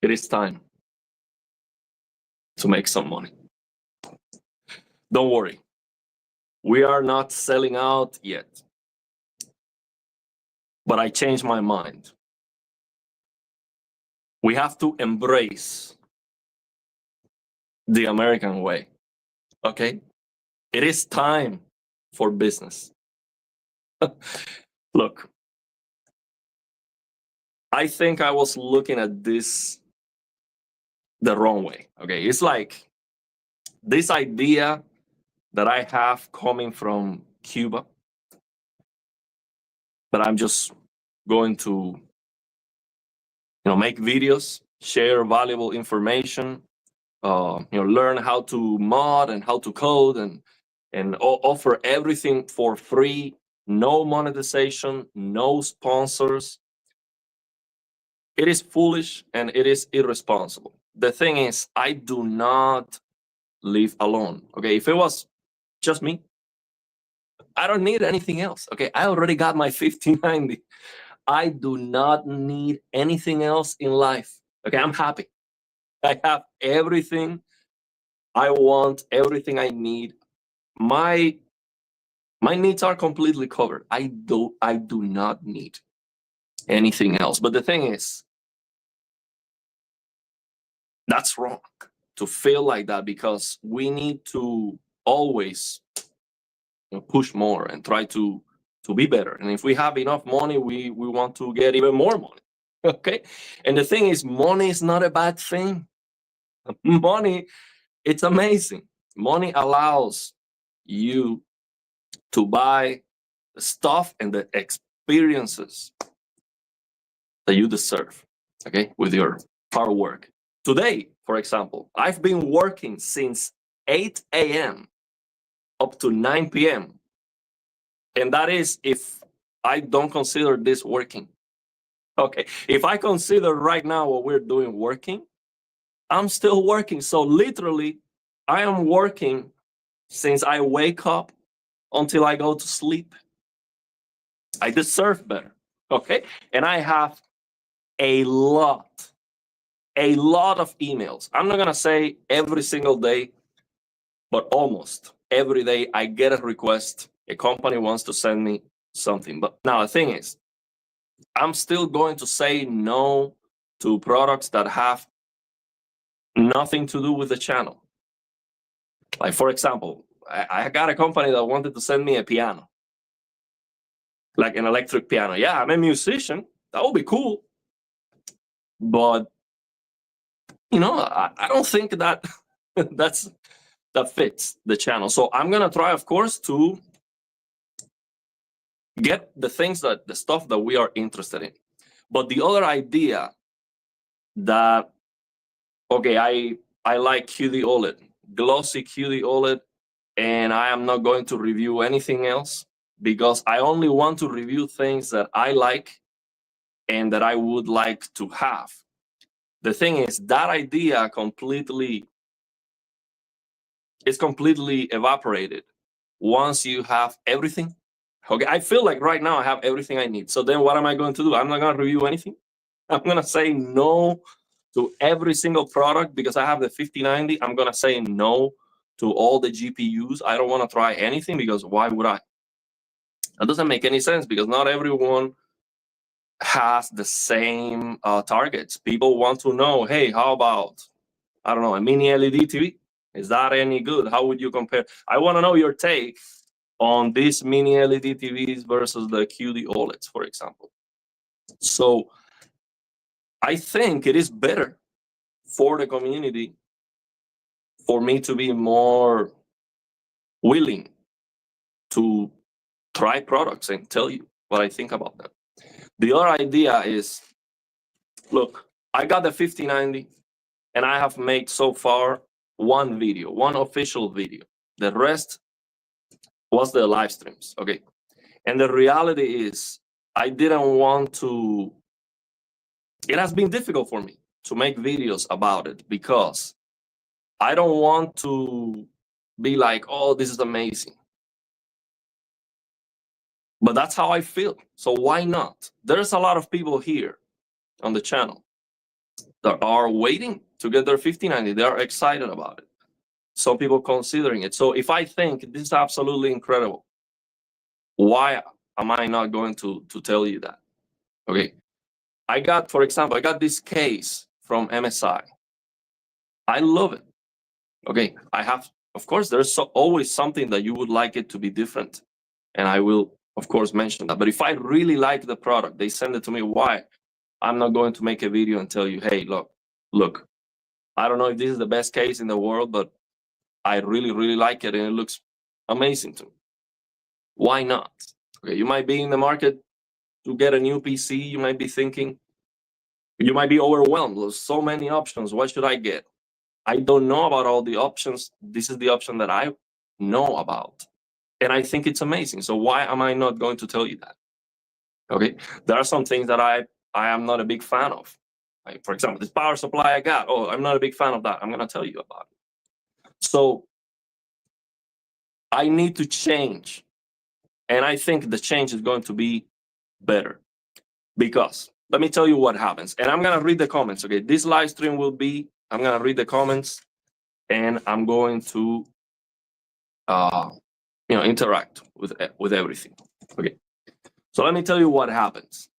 It is time to make some money. Don't worry. We are not selling out yet. But I changed my mind. We have to embrace the American way. Okay? It is time for business. Look, I think I was looking at this the wrong way. Okay? It's like this idea that I have coming from Cuba, that I'm just going to make videos, share valuable information, learn how to mod and how to code and offer everything for free, no monetization, no sponsors. It is foolish and it is irresponsible. The thing is, I do not live alone. Okay, if it was just me, I don't need anything else. Okay, I already got my 5090. I do not need anything else in life. Okay, I'm happy. I have everything I want, everything I need. My needs are completely covered. I do not need anything else. But the thing is, that's wrong to feel like that, because we need to always push more and try to be better. And if we have enough money, we want to get even more money. Okay? And the thing is, money is not a bad thing. Money, it's amazing. Money allows you to buy the stuff and the experiences that you deserve, okay, with your hard work. Today, for example, I've been working since 8 a.m. up to 9 p.m. And that is if I don't consider this working. Okay, if I consider right now what we're doing working, I'm still working. So literally, I am working since I wake up until I go to sleep. I deserve better, okay? And I have a lot of emails. I'm not gonna say every single day, but almost every day I get a request. A company wants to send me something. But now the thing is, I'm still going to say no to products that have nothing to do with the channel. Like, for example, I got a company that wanted to send me a piano, like an electric piano. Yeah, I'm a musician. That would be cool. But, I don't think that that fits the channel. So I'm going to try, of course, to get the stuff that we are interested in. But the other idea that, okay, I like QD OLED, glossy QD OLED, and I am not going to review anything else because I only want to review things that I like and that I would like to have. The thing is, that idea is completely evaporated once you have everything. Okay, I feel like right now I have everything I need. So then what am I going to do? I'm not going to review anything. I'm going to say no to every single product because I have the 5090. I'm going to say no to all the GPUs. I don't want to try anything because why would I? That doesn't make any sense because not everyone has the same targets. People want to know, hey, how about, I don't know, a mini LED TV? Is that any good? How would you compare? I want to know your take on these mini LED TVs versus the QD OLEDs, for example. So I think it is better for the community for me to be more willing to try products and tell you what I think about them. The other idea is, look, I got the 5090 and I have made so far one video, one official video. The rest was the live streams, okay? And the reality is I didn't want to, it has been difficult for me to make videos about it because I don't want to be like, oh, this is amazing. But that's how I feel. So why not? There's a lot of people here on the channel that are waiting to get their 5090. They are excited about it. Some people considering it. So if I think this is absolutely incredible, why am I not going to tell you that? Okay. I got, for example, I got this case from MSI. I love it. Okay. I have, of course, there's always something that you would like it to be different. And I will, of course, mention that. But if I really like the product, they send it to me. Why? I'm not going to make a video and tell you, hey, look, I don't know if this is the best case in the world, but I really, really like it and it looks amazing to me. Why not? Okay, you might be in the market to get a new PC. You might be thinking, you might be overwhelmed. There's so many options. What should I get? I don't know about all the options. This is the option that I know about. And I think it's amazing. So why am I not going to tell you that? Okay, there are some things that I am not a big fan of. Like, for example, this power supply I got. Oh, I'm not a big fan of that. I'm going to tell you about it. So I need to change. And I think the change is going to be better. Because let me tell you what happens. And I'm going to read the comments. Okay, this live stream will be, I'm going to read the comments and I'm going to interact with everything. Okay. So let me tell you what happens.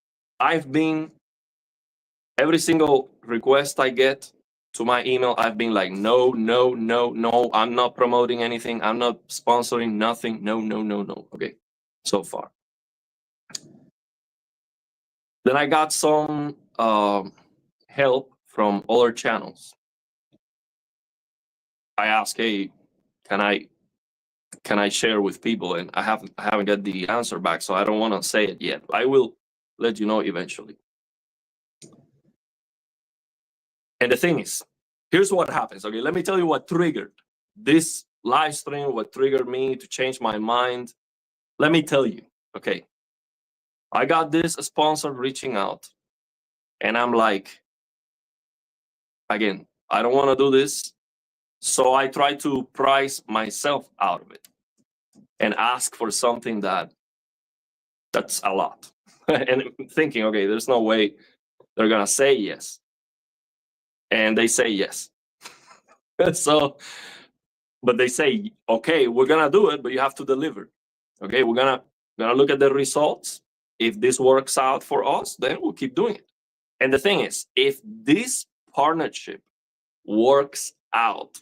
Every single request I get to my email, I've been like, no, I'm not promoting anything. I'm not sponsoring nothing. No. Okay, so far. Then I got some help from other channels. I asked, hey, can I share with people? And I haven't got the answer back, so I don't want to say it yet. I will let you know eventually. And the thing is, here's what happens. Okay, let me tell you what triggered this live stream, what triggered me to change my mind. Let me tell you, okay, I got this sponsor reaching out and I'm like, again, I don't want to do this. So I try to price myself out of it and ask for something that's a lot. And thinking, okay, there's no way they're going to say yes. And they say yes. So, but they say, okay, we're going to do it, but you have to deliver. Okay, we're going to look at the results. If this works out for us, then we'll keep doing it. And the thing is, if this partnership works out,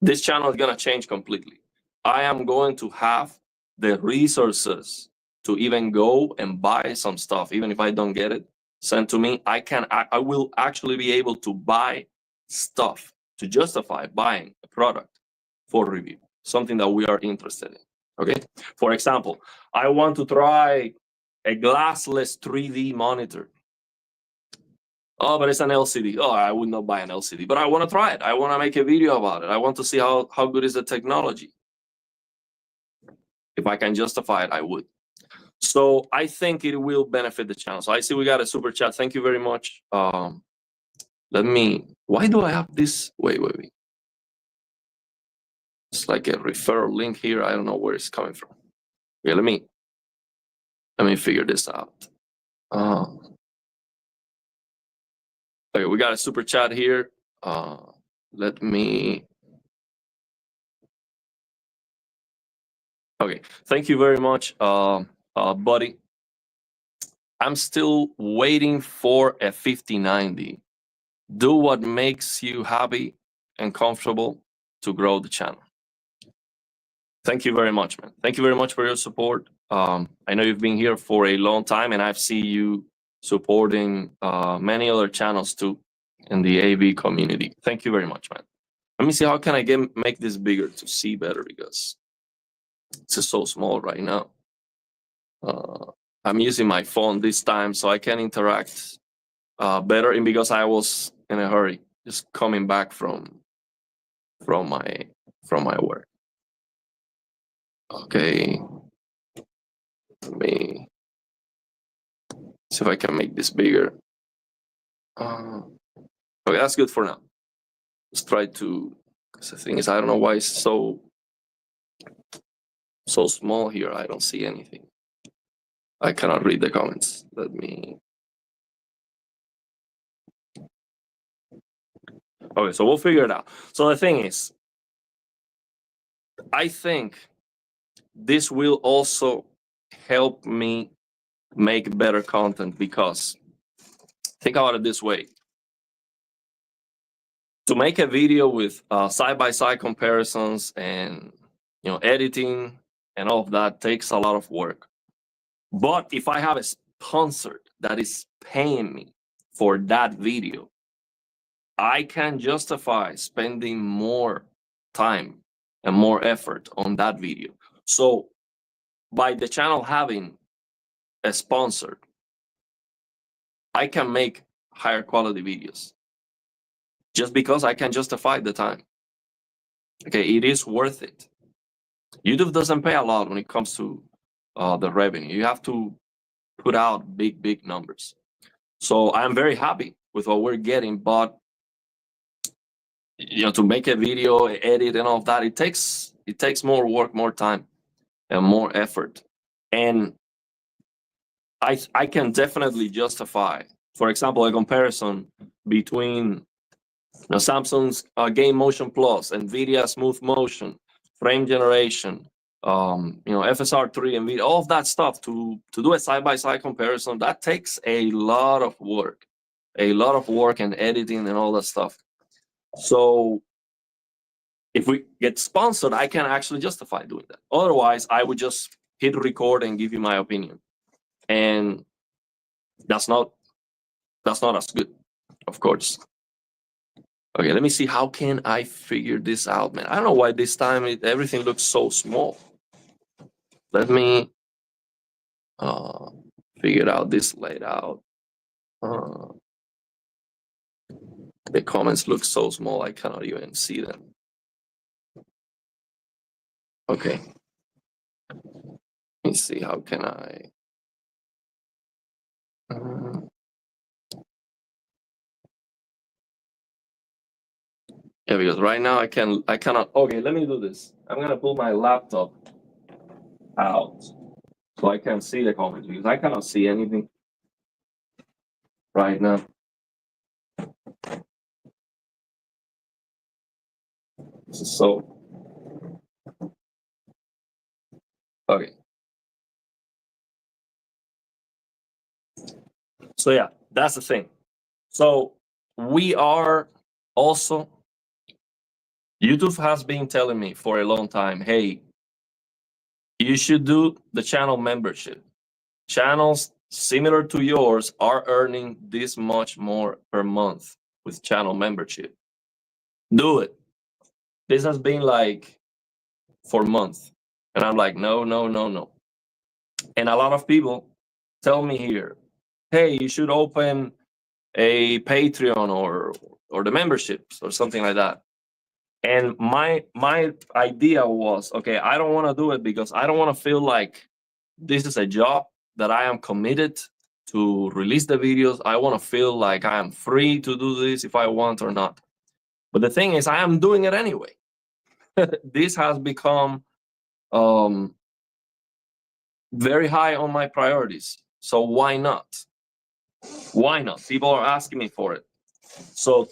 this channel is going to change completely. I am going to have the resources to even go and buy some stuff. Even if I don't get it sent to me, I will actually be able to buy stuff to justify buying a product for review, something that we are interested in. Okay, for example, I want to try a glassless 3D monitor. Oh, but it's an LCD. Oh, I would not buy an LCD, but I want to try it. I want to make a video about it. I want to see how good is the technology. If I can justify it, I would. So I think it will benefit the channel. So I see we got a super chat. Thank you very much. Why do I have this? Wait. It's like a referral link here. I don't know where it's coming from. Okay, let me figure this out. Okay, we got a super chat here. Let me. Okay, thank you very much, buddy. I'm still waiting for a 5090. Do what makes you happy and comfortable to grow the channel. Thank you very much, man. Thank you very much for your support. I know you've been here for a long time, and I've seen you supporting many other channels too in the AV community. Thank you very much, man. Let me see, how can I make this bigger to see better, because it's just so small right now. I'm using my phone this time so I can interact better, and because I was in a hurry, just coming back from my work. Okay, let me see if I can make this bigger. Okay, that's good for now. Let's try to. Because the thing is, I don't know why it's so small here. I don't see anything. I cannot read the comments. Let me. Okay, so we'll figure it out. So the thing is, I think this will also help me make better content, because think about it this way. To make a video with side-by-side comparisons and editing and all of that takes a lot of work. But if I have a sponsor that is paying me for that video, I can justify spending more time and more effort on that video. So by the channel having a sponsor, I can make higher quality videos just because I can justify the time. Okay, it is worth it. YouTube doesn't pay a lot when it comes to the revenue. You have to put out big numbers. So I'm very happy with what we're getting, but to make a video, edit, and all of that, it takes more work, more time, and more effort. And I can definitely justify, for example, a comparison between Samsung's Game Motion Plus, NVIDIA Smooth Motion, frame generation, FSR3, NVIDIA, all of that stuff. To do a side-by-side comparison, that takes a lot of work and editing and all that stuff. So if we get sponsored, I can actually justify doing that. Otherwise, I would just hit record and give you my opinion, and that's not as good, of course. Okay, let me see, how can I figure this out, man? I don't know why this time everything looks so small. Let me figure out this layout. The comments look so small, I cannot even see them. Okay. Let me see, how can I... yeah, because right now I cannot. Okay, let me do this. I'm gonna pull my laptop out so I can see the comments, because I cannot see anything right now. So okay. So yeah, that's the thing. So we are also, YouTube has been telling me for a long time, hey, you should do the channel membership. Channels similar to yours are earning this much more per month with channel membership. Do it. This has been like for months. And I'm like, no. And a lot of people tell me here, hey, you should open a Patreon or the memberships or something like that. And my idea was, okay, I don't want to do it because I don't want to feel like this is a job that I am committed to release the videos. I want to feel like I am free to do this if I want or not. But the thing is, I am doing it anyway. This has become very high on my priorities. So why not? Why not? People are asking me for it. So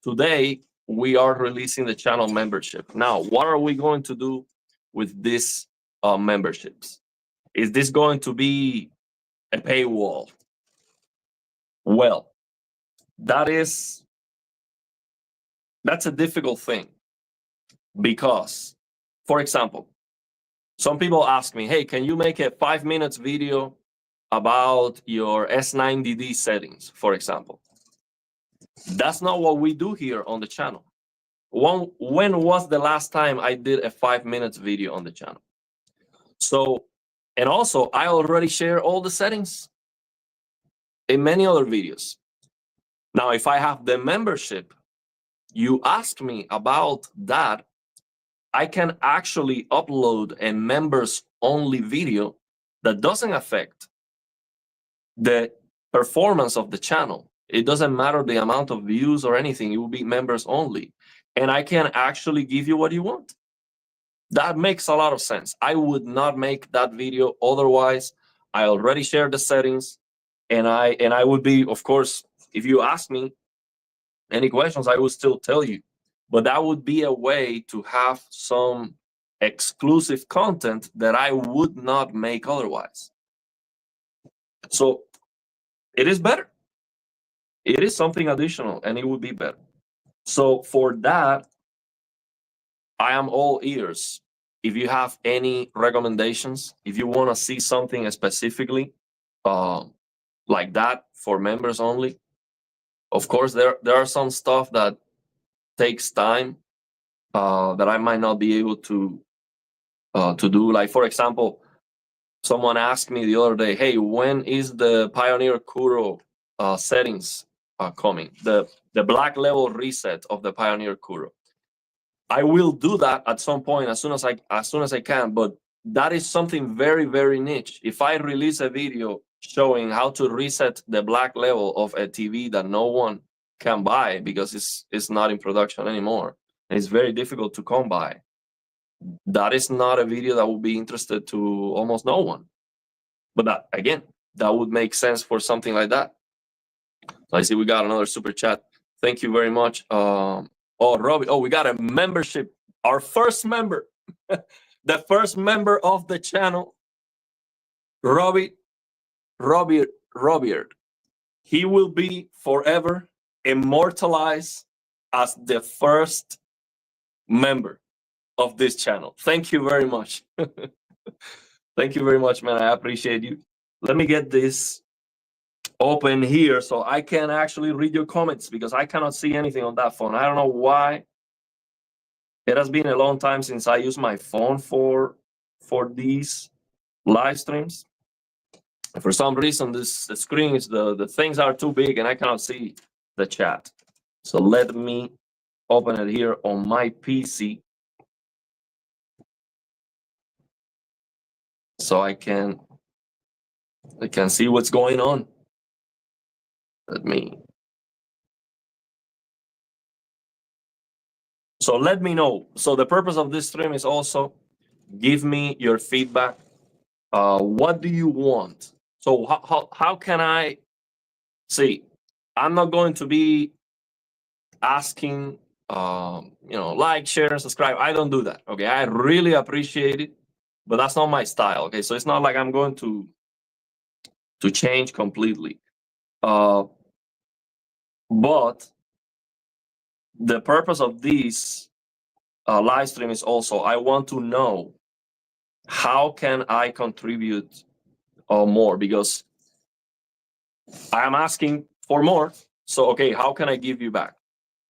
today we are releasing the channel membership. Now, what are we going to do with these memberships? Is this going to be a paywall? Well, that's a difficult thing, because, for example, some people ask me, hey, can you make a 5-minute video about your S90D settings, for example? That's not what we do here on the channel. When was the last time I did a 5-minute video on the channel? So, and also, I already share all the settings in many other videos. Now, if I have the membership, you ask me about that, I can actually upload a members-only video that doesn't affect the performance of the channel. It doesn't matter the amount of views or anything. It will be members only. And I can actually give you what you want. That makes a lot of sense. I would not make that video otherwise. I already shared the settings, and I would be, of course, if you ask me, any questions, I will still tell you. But that would be a way to have some exclusive content that I would not make otherwise. So it is better. It is something additional, and it would be better. So for that, I am all ears. If you have any recommendations, if you want to see something specifically like that for members only, of course, there are some stuff that takes time that I might not be able to do. Like, for example, someone asked me the other day, "Hey, when is the Pioneer Kuro settings coming? The black level reset of the Pioneer Kuro." I will do that at some point as soon as I can, but that is something very, very niche. If I release a video showing how to reset the black level of a TV that no one can buy because it's not in production anymore, and it's very difficult to come by, that is not a video that would be interested to almost no one. But that, again, that would make sense for something like that. So I see we got another super chat. Thank you very much. Oh, Robbie. Oh, we got a membership. Our first member, the first member of the channel, Robbie. He will be forever immortalized as the first member of this channel. Thank you very much. Thank you very much, man. I appreciate you. Let me get this open here so I can actually read your comments, because I cannot see anything on that phone. I don't know why. It has been a long time since I used my phone for these live streams. For some reason, the screen is the things are too big and I cannot see the chat. So let me open it here on my PC so I can see what's going on. So let me know. So the purpose of this stream is also give me your feedback. What do you want? So how can I see? I'm not going to be asking, like, share, and subscribe. I don't do that. Okay, I really appreciate it, but that's not my style. Okay, so it's not like I'm going to change completely. But the purpose of this live stream is also I want to know how can I contribute more, because I am asking for more. So, okay, how can I give you back?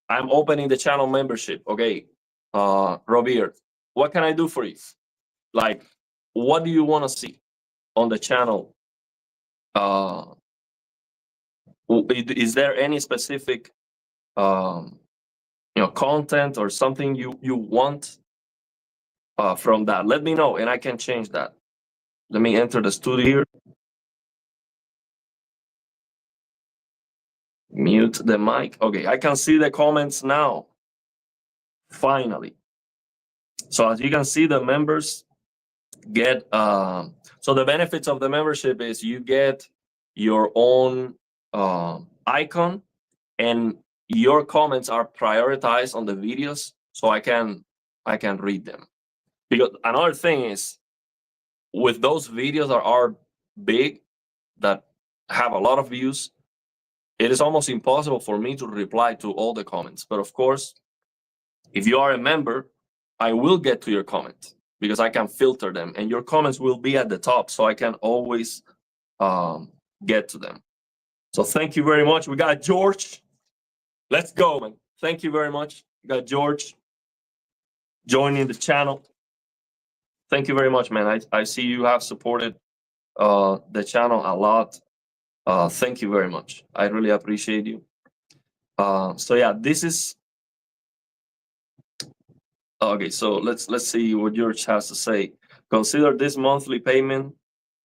I'm opening the channel membership. Okay, Robert, what can I do for you? Like, what do you want to see on the channel? Is there any specific content or something you want from that? Let me know and I can change that. Let me enter the studio here. Mute the mic. Okay, I can see the comments now. Finally. So as you can see, the members get so the benefits of the membership is you get your own icon, and your comments are prioritized on the videos, so I can read them. Because another thing is, with those videos that are big, that have a lot of views, it is almost impossible for me to reply to all the comments. But of course, if you are a member, I will get to your comment because I can filter them, and your comments will be at the top, so I can always get to them. So thank you very much. We got George. Let's go, man. Thank you very much. We got George joining the channel. Thank you very much, man. I see you have supported the channel a lot. Thank you very much. I really appreciate you. So yeah, this is okay. So let's see what George has to say. Consider this monthly payment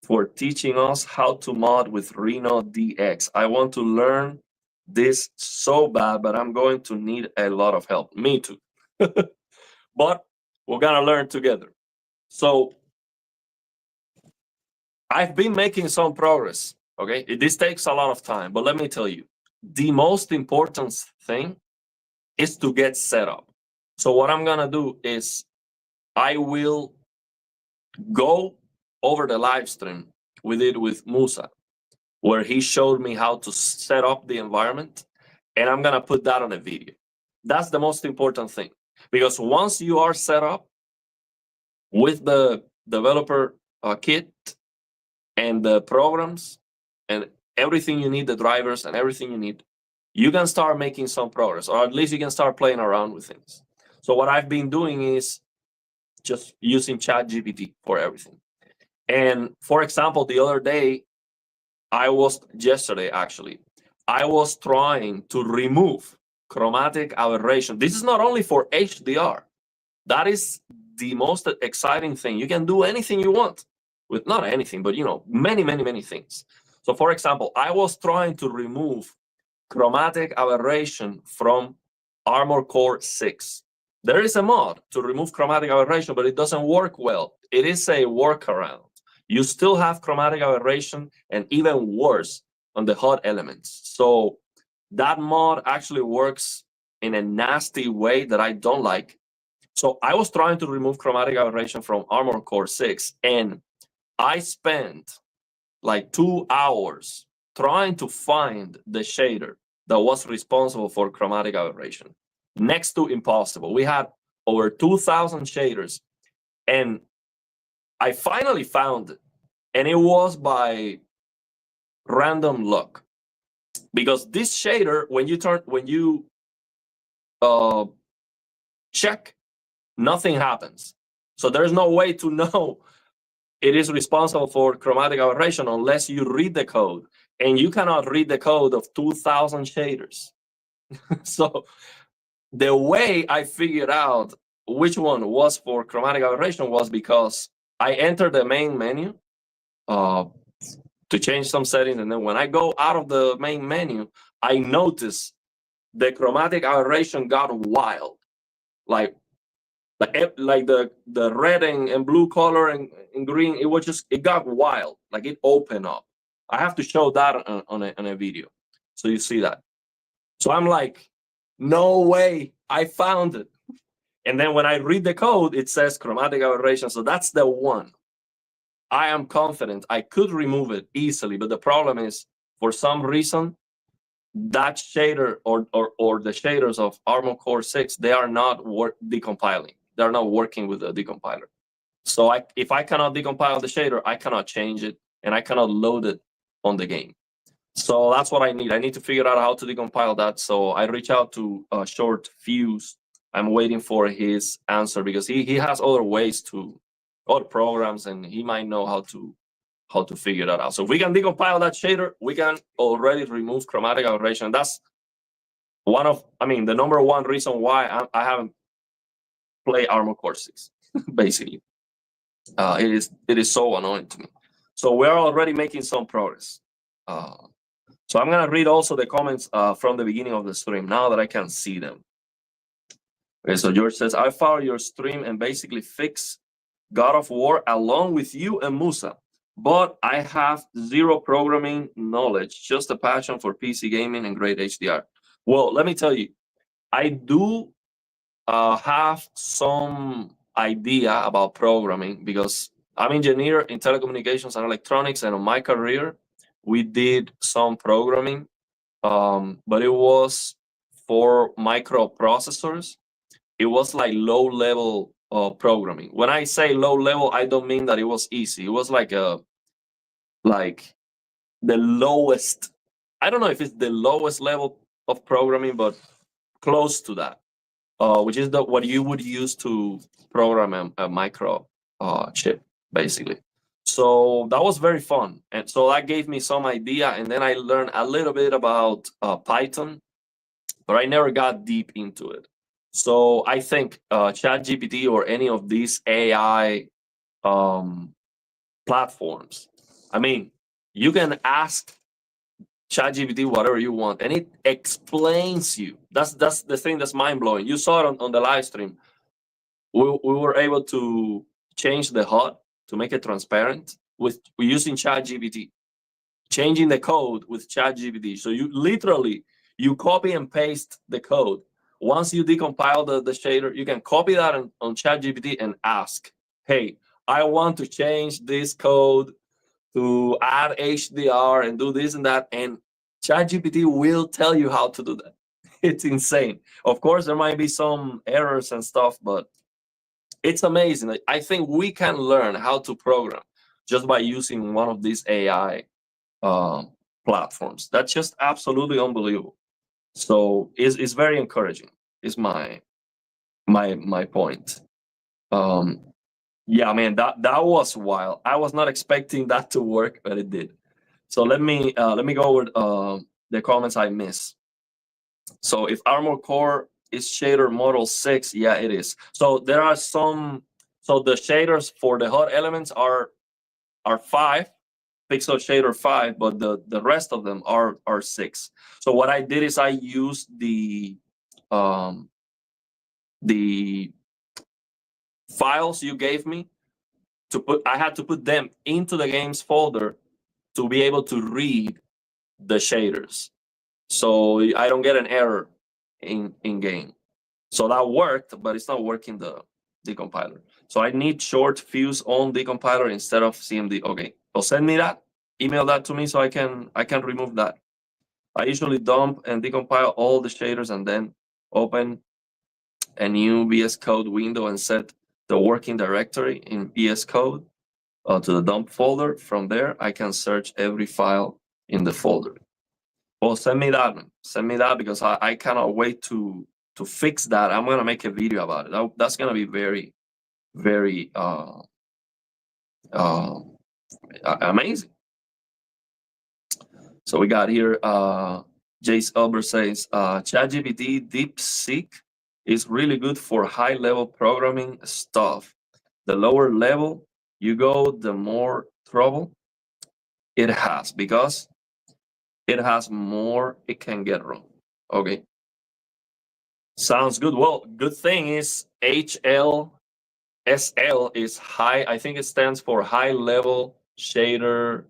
for teaching us how to mod with Reno DX. I want to learn this so bad, but I'm going to need a lot of help. Me too. But we're gonna learn together. So I've been making some progress. Okay, this takes a lot of time, but let me tell you, the most important thing is to get set up. So what I'm gonna do is I will go over the live stream we did with Musa, where he showed me how to set up the environment, and I'm gonna put that on a video. That's the most important thing, because once you are set up with the developer kit and the programs and everything you need, the drivers and everything you need, you can start making some progress, or at least you can start playing around with things. So what I've been doing is just using ChatGPT for everything. And for example, the other day, yesterday actually, I was trying to remove chromatic aberration. This is not only for HDR. That is the most exciting thing. You can do anything you want with, not anything, but many, many, many things. So for example, I was trying to remove chromatic aberration from Armored Core 6. There is a mod to remove chromatic aberration, but it doesn't work well. It is a workaround. You still have chromatic aberration, and even worse on the HUD elements. So that mod actually works in a nasty way that I don't like. So I was trying to remove chromatic aberration from Armored Core 6, and I spent like 2 hours trying to find the shader that was responsible for chromatic aberration. Next to impossible. We had over 2,000 shaders, and I finally found it, and it was by random luck, because this shader, when you check, nothing happens. So there's no way to know it is responsible for chromatic aberration unless you read the code, and you cannot read the code of 2,000 shaders. So the way I figured out which one was for chromatic aberration was because I entered the main menu to change some settings, and then when I go out of the main menu, I notice the chromatic aberration got wild, like the red and blue color and green. It got wild, like it opened up. I have to show that on a video so you see that. So I'm like, no way, I found it. And then when I read the code, it says chromatic aberration. So that's the one. I am confident I could remove it easily, but the problem is, for some reason, that shader or the shaders of Armored Core 6, they are not decompiling. They're not working with the decompiler. So if I cannot decompile the shader, I cannot change it, and I cannot load it on the game. So that's what I need. I need to figure out how to decompile that. So I reach out to Short Fuse. I'm waiting for his answer, because he has other ways other programs, and he might know how to figure that out. So if we can decompile that shader, we can already remove chromatic aberration. That's the number one reason why I haven't played Armored Core 6. Basically, it is so annoying to me. So we're already making some progress. So I'm gonna read also the comments from the beginning of the stream now that I can see them. Okay, so George says, I followed your stream and basically fixed God of War along with you and Musa, but I have zero programming knowledge, just a passion for PC gaming and great HDR. Well, let me tell you, I do have some idea about programming, because I'm an engineer in telecommunications and electronics, and on my career, we did some programming, but it was for microprocessors. It was like low-level programming. When I say low-level, I don't mean that it was easy. It was like the lowest. I don't know if it's the lowest level of programming, but close to that, which is what you would use to program a micro chip, basically. So that was very fun, and so that gave me some idea. And then I learned a little bit about Python, but I never got deep into it. So I think ChatGPT or any of these AI platforms, you can ask ChatGPT whatever you want, and it explains you. That's the thing that's mind-blowing. You saw it on the live stream. We were able to change the HUD to make it transparent with using ChatGPT. changing the code with ChatGPT. So you literally, you copy and paste the code. Once you decompile the shader, you can copy that on ChatGPT and ask, hey, I want to change this code to add HDR and do this and that. And ChatGPT will tell you how to do that. It's insane. Of course, there might be some errors and stuff, but it's amazing. I think we can learn how to program just by using one of these AI platforms. That's just absolutely unbelievable. So it's very encouraging. Is my point. Yeah, man, that was wild. I was not expecting that to work, but it did. So let me go over the comments I missed. So if Armor Core is shader model 6, yeah, it is. So there are some. So the shaders for the hot elements are 5, pixel shader 5, but the rest of them are 6. So what I did is I used the files you gave me to put. I had to put them into the games folder to be able to read the shaders, so I don't get an error in game. So that worked, but it's not working the decompiler. So I need short fuse on decompiler instead of CMD. Okay, so send me that, email that to me so I can remove that. I usually dump and decompile all the shaders and then open a new VS Code window and set the working directory in VS Code to the dump folder. From there, I can search every file in the folder. Well, send me that, man. Send me that, because I cannot wait to fix that. I'm gonna make a video about it. That's gonna be very, very amazing. So we got here, Jace Elber says, ChatGPT DeepSeek is really good for high-level programming stuff. The lower level you go, the more trouble it has, because it has more it can get wrong. Okay. Sounds good. Well, good thing is HLSL is high. I think it stands for high level shader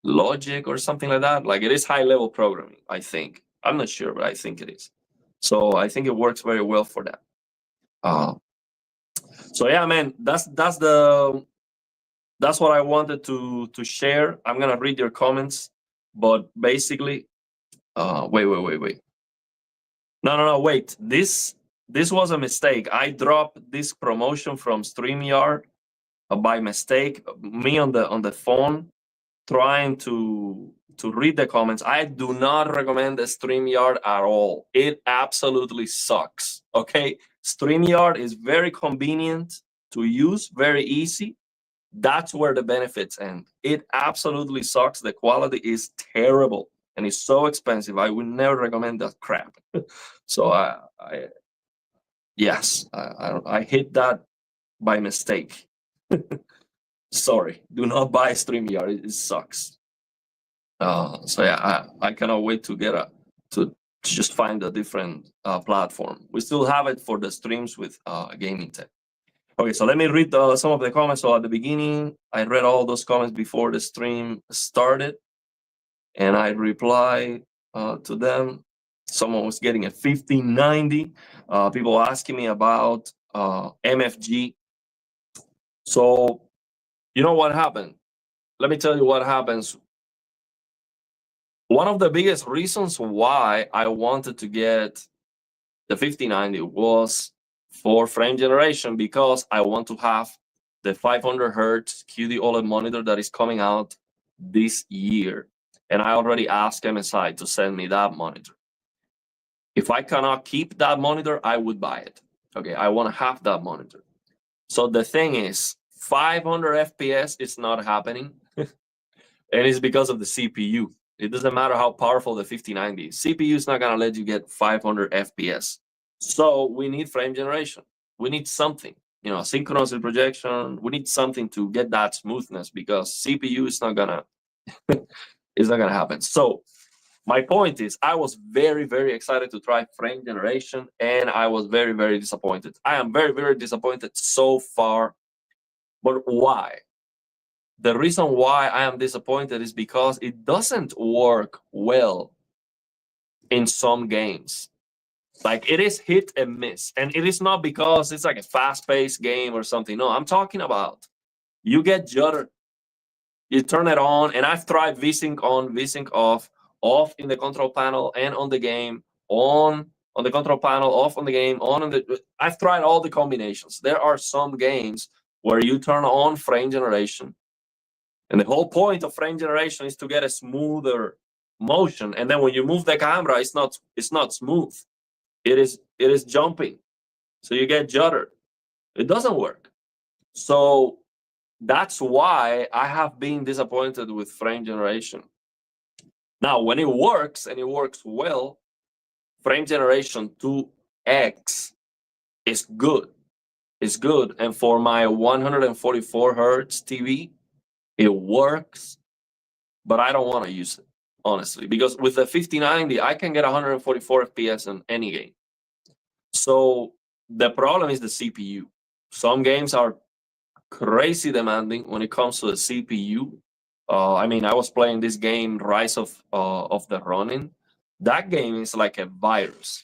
logic or something like that. Like, it is high level programming, I think. I'm not sure, but I think it is. So I think it works very well for that. So yeah, man, that's what I wanted to share. I'm gonna read your comments, but basically, wait. No, wait. This was a mistake. I dropped this promotion from StreamYard by mistake. Me on the phone trying to read the comments. I do not recommend the StreamYard at all. It absolutely sucks. Okay, StreamYard is very convenient to use, very easy. That's where the benefits end. It absolutely sucks. The quality is terrible and it's so expensive. I would never recommend that crap. So I hit that by mistake. Sorry, do not buy StreamYard. It sucks. So yeah, I cannot wait to get to just find a different platform. We still have it for the streams with Gaming Tech. Okay, so let me read some of the comments. So at the beginning, I read all those comments before the stream started, and I replied to them. Someone was getting a 1590. People asking me about MFG. So you know what happened? Let me tell you what happens. One of the biggest reasons why I wanted to get the 5090 was for frame generation, because I want to have the 500 hertz QD OLED monitor that is coming out this year. And I already asked MSI to send me that monitor. If I cannot keep that monitor, I would buy it. Okay, I want to have that monitor. So the thing is, 500 FPS is not happening. And it's because of the CPU. It doesn't matter how powerful the 5090 is. CPU is not going to let you get 500 FPS. So we need frame generation. We need something, synchronous projection. We need something to get that smoothness, because CPU is not gonna it's not gonna happen. So my point is, I was very, very excited to try frame generation, and I was very, very disappointed. I am very, very disappointed so far. But why? the reason why I am disappointed is because it doesn't work well in some games. Like, it is hit and miss, and it is not because it's like a fast-paced game or something. No, I'm talking about you get judder, you turn it on, and I've tried VSync on, VSync off in the control panel and on the game, on the control panel, off on the game, on the. I've tried all the combinations. There are some games where you turn on frame generation, and the whole point of frame generation is to get a smoother motion. And then when you move the camera, it's not smooth. It is jumping, so you get judder. It doesn't work. So that's why I have been disappointed with frame generation. Now, when it works, and it works well, frame generation 2x is good. It's good. And for my 144 hertz TV, it works, but I don't want to use it, honestly, because with the 5090, I can get 144 FPS in any game. So the problem is the CPU. Some games are crazy demanding when it comes to the CPU. I mean, I was playing this game, Rise of the Ronin. That game is like a virus.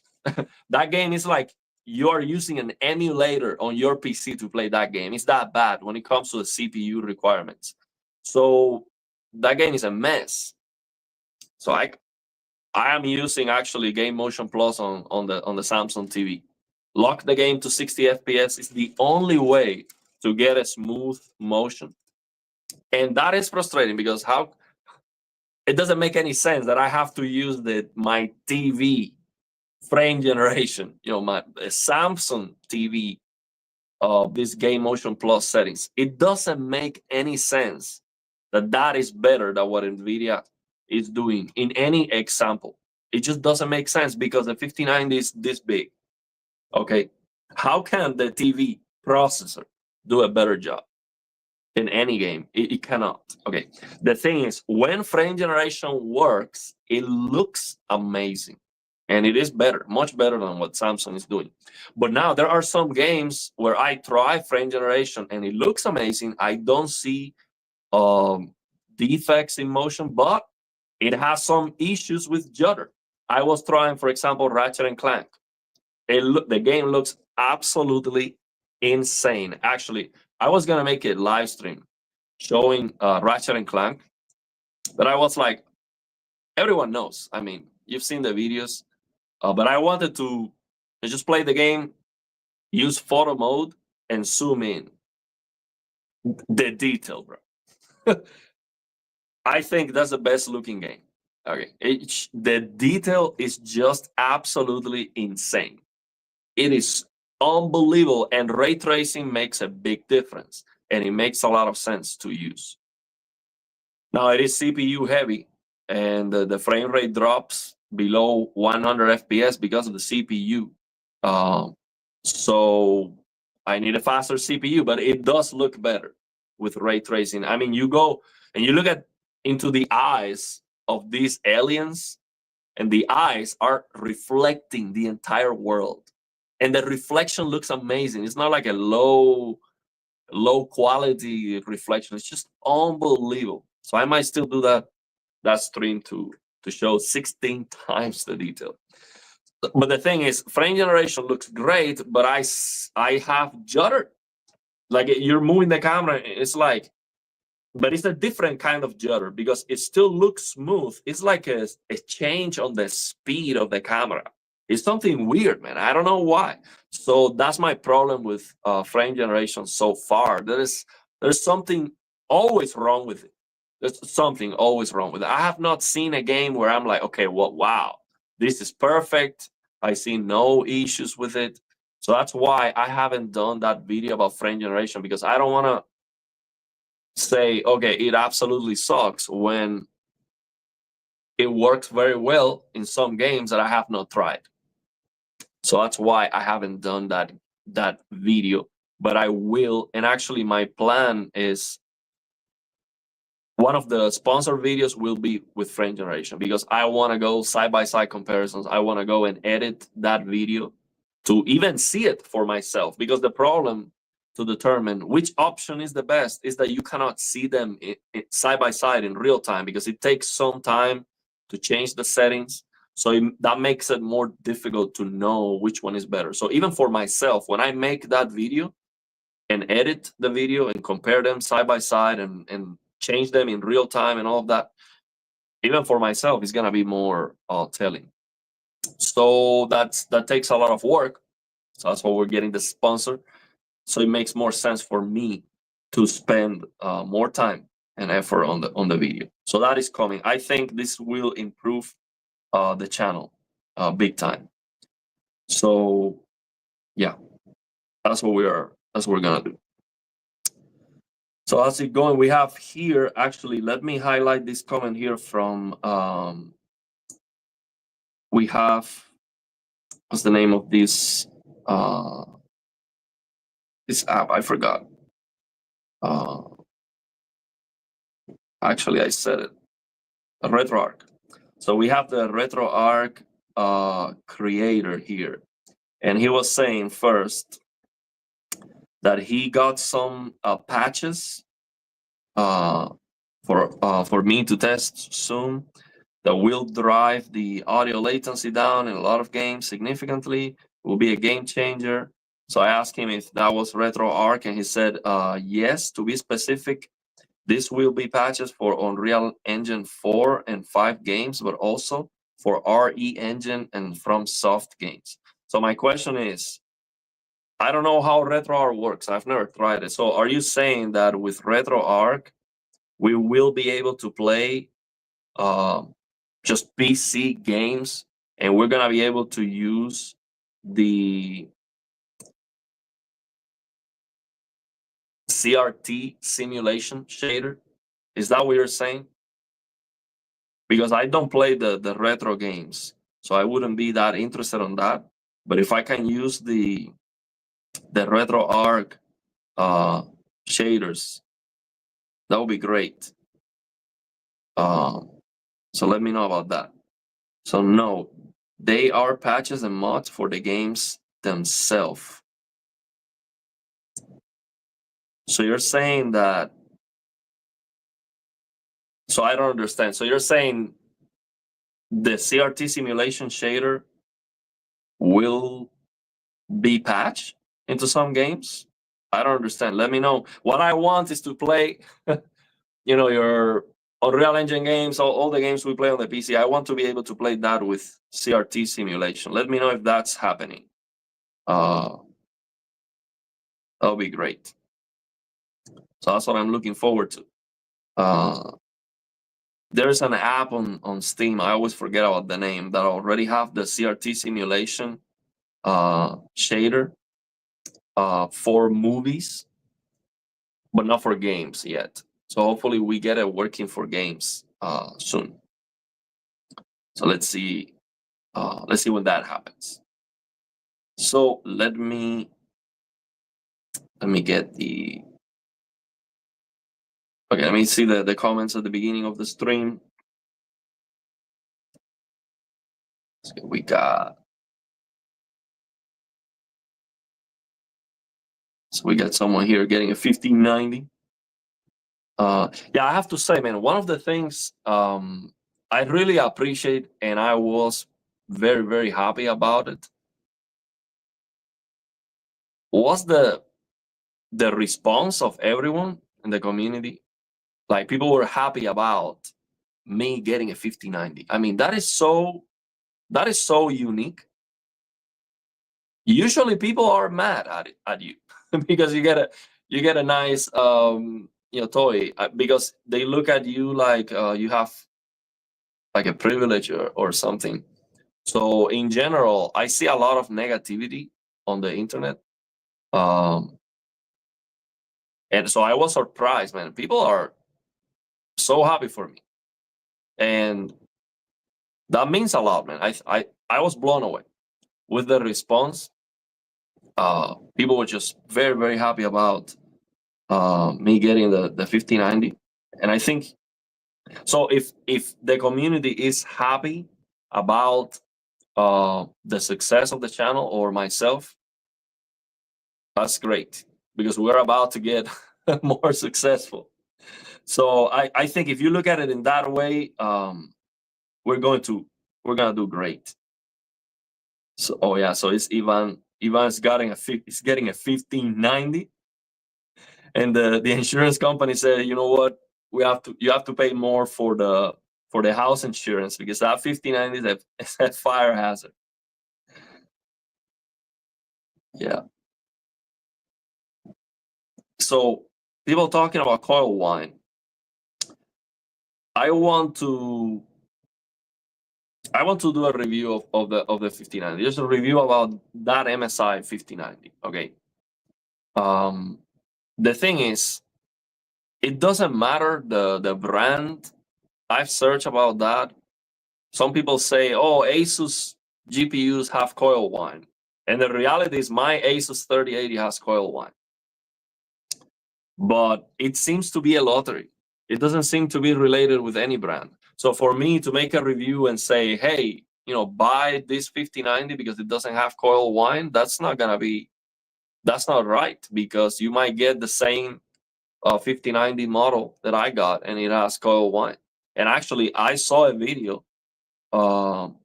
That game is like you are using an emulator on your PC to play that game. It's that bad when it comes to the CPU requirements. So that game is a mess. So I am using actually Game Motion Plus on the Samsung TV. Lock the game to 60 FPS is the only way to get a smooth motion. And that is frustrating because it doesn't make any sense that I have to use my TV frame generation, my Samsung TV, this Game Motion Plus settings. It doesn't make any sense that is better than what NVIDIA is doing in any example. It just doesn't make sense because the 5090 is this big. Okay, how can the TV processor do a better job in any game? It cannot. Okay, the thing is, when frame generation works, it looks amazing, and it is better, much better than what Samsung is doing. But now there are some games where I try frame generation and it looks amazing. I don't see defects in motion, but it has some issues with judder. I was trying, for example, Ratchet and Clank. The game looks absolutely insane. Actually, I was gonna make a live stream showing Ratchet and Clank, but I was like, everyone knows. I mean, you've seen the videos, but I wanted to just play the game, use photo mode, and zoom in. The detail, bro. I think that's the best looking game. Okay, the detail is just absolutely insane. It is unbelievable, and ray tracing makes a big difference, and it makes a lot of sense to use. Now, it is CPU heavy, and the frame rate drops below 100 FPS because of the CPU. So I need a faster CPU, but it does look better with ray tracing. I mean, you go and you look into the eyes of these aliens, and the eyes are reflecting the entire world. And the reflection looks amazing. It's not like a low quality reflection. It's just unbelievable. So I might still do that stream to show 16 times the detail. But the thing is, frame generation looks great, but I have judder. Like, you're moving the camera, it's like, but it's a different kind of judder because it still looks smooth. It's like a change on the speed of the camera. It's something weird, man. I don't know why. So that's my problem with frame generation so far. There's something always wrong with it. There's something always wrong with it. I have not seen a game where I'm like, okay, well, wow, this is perfect. I see no issues with it. So that's why I haven't done that video about frame generation, because I don't want to say, okay, it absolutely sucks when it works very well in some games that I have not tried. So that's why I haven't done that video, but I will. And actually, my plan is one of the sponsored videos will be with frame generation, because I want to go side-by-side comparisons. I want to go and edit that video to even see it for myself, because the problem to determine which option is the best is that you cannot see them side by side in real time, because it takes some time to change the settings. So that makes it more difficult to know which one is better. So even for myself, when I make that video and edit the video and compare them side by side and change them in real time and all of that, even for myself, it's gonna be more telling. So that takes a lot of work. So that's why we're getting the sponsor. So it makes more sense for me to spend more time and effort on the video. So that is coming. I think this will improve the channel big time. So yeah, that's what we're gonna do. So how's it going? We have here, actually, let me highlight this comment here from, we have, what's the name of this app? I forgot. Actually, I said it, RetroArch. So we have the RetroArch creator here. And he was saying first that he got some patches for me to test soon that will drive the audio latency down in a lot of games significantly. It will be a game changer. So I asked him if that was RetroArch, and he said yes. To be specific, this will be patches for Unreal Engine 4 and 5 games, but also for RE Engine and FromSoft games. So my question is, I don't know how RetroArch works. I've never tried it. So are you saying that with RetroArch, we will be able to play just PC games, and we're gonna be able to use the CRT simulation shader? Is that what you're saying? Because I don't play the retro games, so I wouldn't be that interested on that. But if I can use the RetroArch shaders, that would be great. So let me know about that. So no, they are patches and mods for the games themselves. So you're saying that, so I don't understand. So you're saying the CRT simulation shader will be patched into some games? I don't understand. Let me know. What I want is to play, your Unreal Engine games, all the games we play on the PC. I want to be able to play that with CRT simulation. Let me know if that's happening. That'll be great. So that's what I'm looking forward to. There's an app on Steam, I always forget about the name, that already have the CRT simulation shader for movies, but not for games yet. So hopefully we get it working for games soon. So let's see when that happens. So let me get the, okay, let me see the comments at the beginning of the stream. So we got someone here getting a 1590. Yeah, I have to say, man, one of the things I really appreciate, and I was very, very happy about it, was the response of everyone in the community. Like, people were happy about me getting a 5090. I mean, that is so unique. Usually people are mad at you because you get a nice toy, because they look at you like you have like a privilege or something. So in general, I see a lot of negativity on the internet. And so I was surprised, man. People are so happy for me. And that means a lot, man. I was blown away with the response. People were just very, very happy about me getting the 5090. And I think, so if the community is happy about the success of the channel or myself, that's great. because we're about to get more successful. So I think if you look at it in that way, we're gonna do great. So oh yeah, so it's Ivan. Ivan's getting a 1590, and the insurance company said, you know what, you have to pay more for the house insurance because that 1590 is a fire hazard. Yeah. So people talking about coil wine. I want to do a review of the 1590. Just a review about that MSI 1590. Okay. The thing is, it doesn't matter the brand. I've searched about that. Some people say, oh, Asus GPUs have coil wine. And the reality is my Asus 3080 has coil wine. But it seems to be a lottery. It doesn't seem to be related with any brand. So for me to make a review and say, hey, buy this 1590 because it doesn't have coil wine, that's not right, because you might get the same 1590 model that I got and it has coil wine. And actually, I saw a video of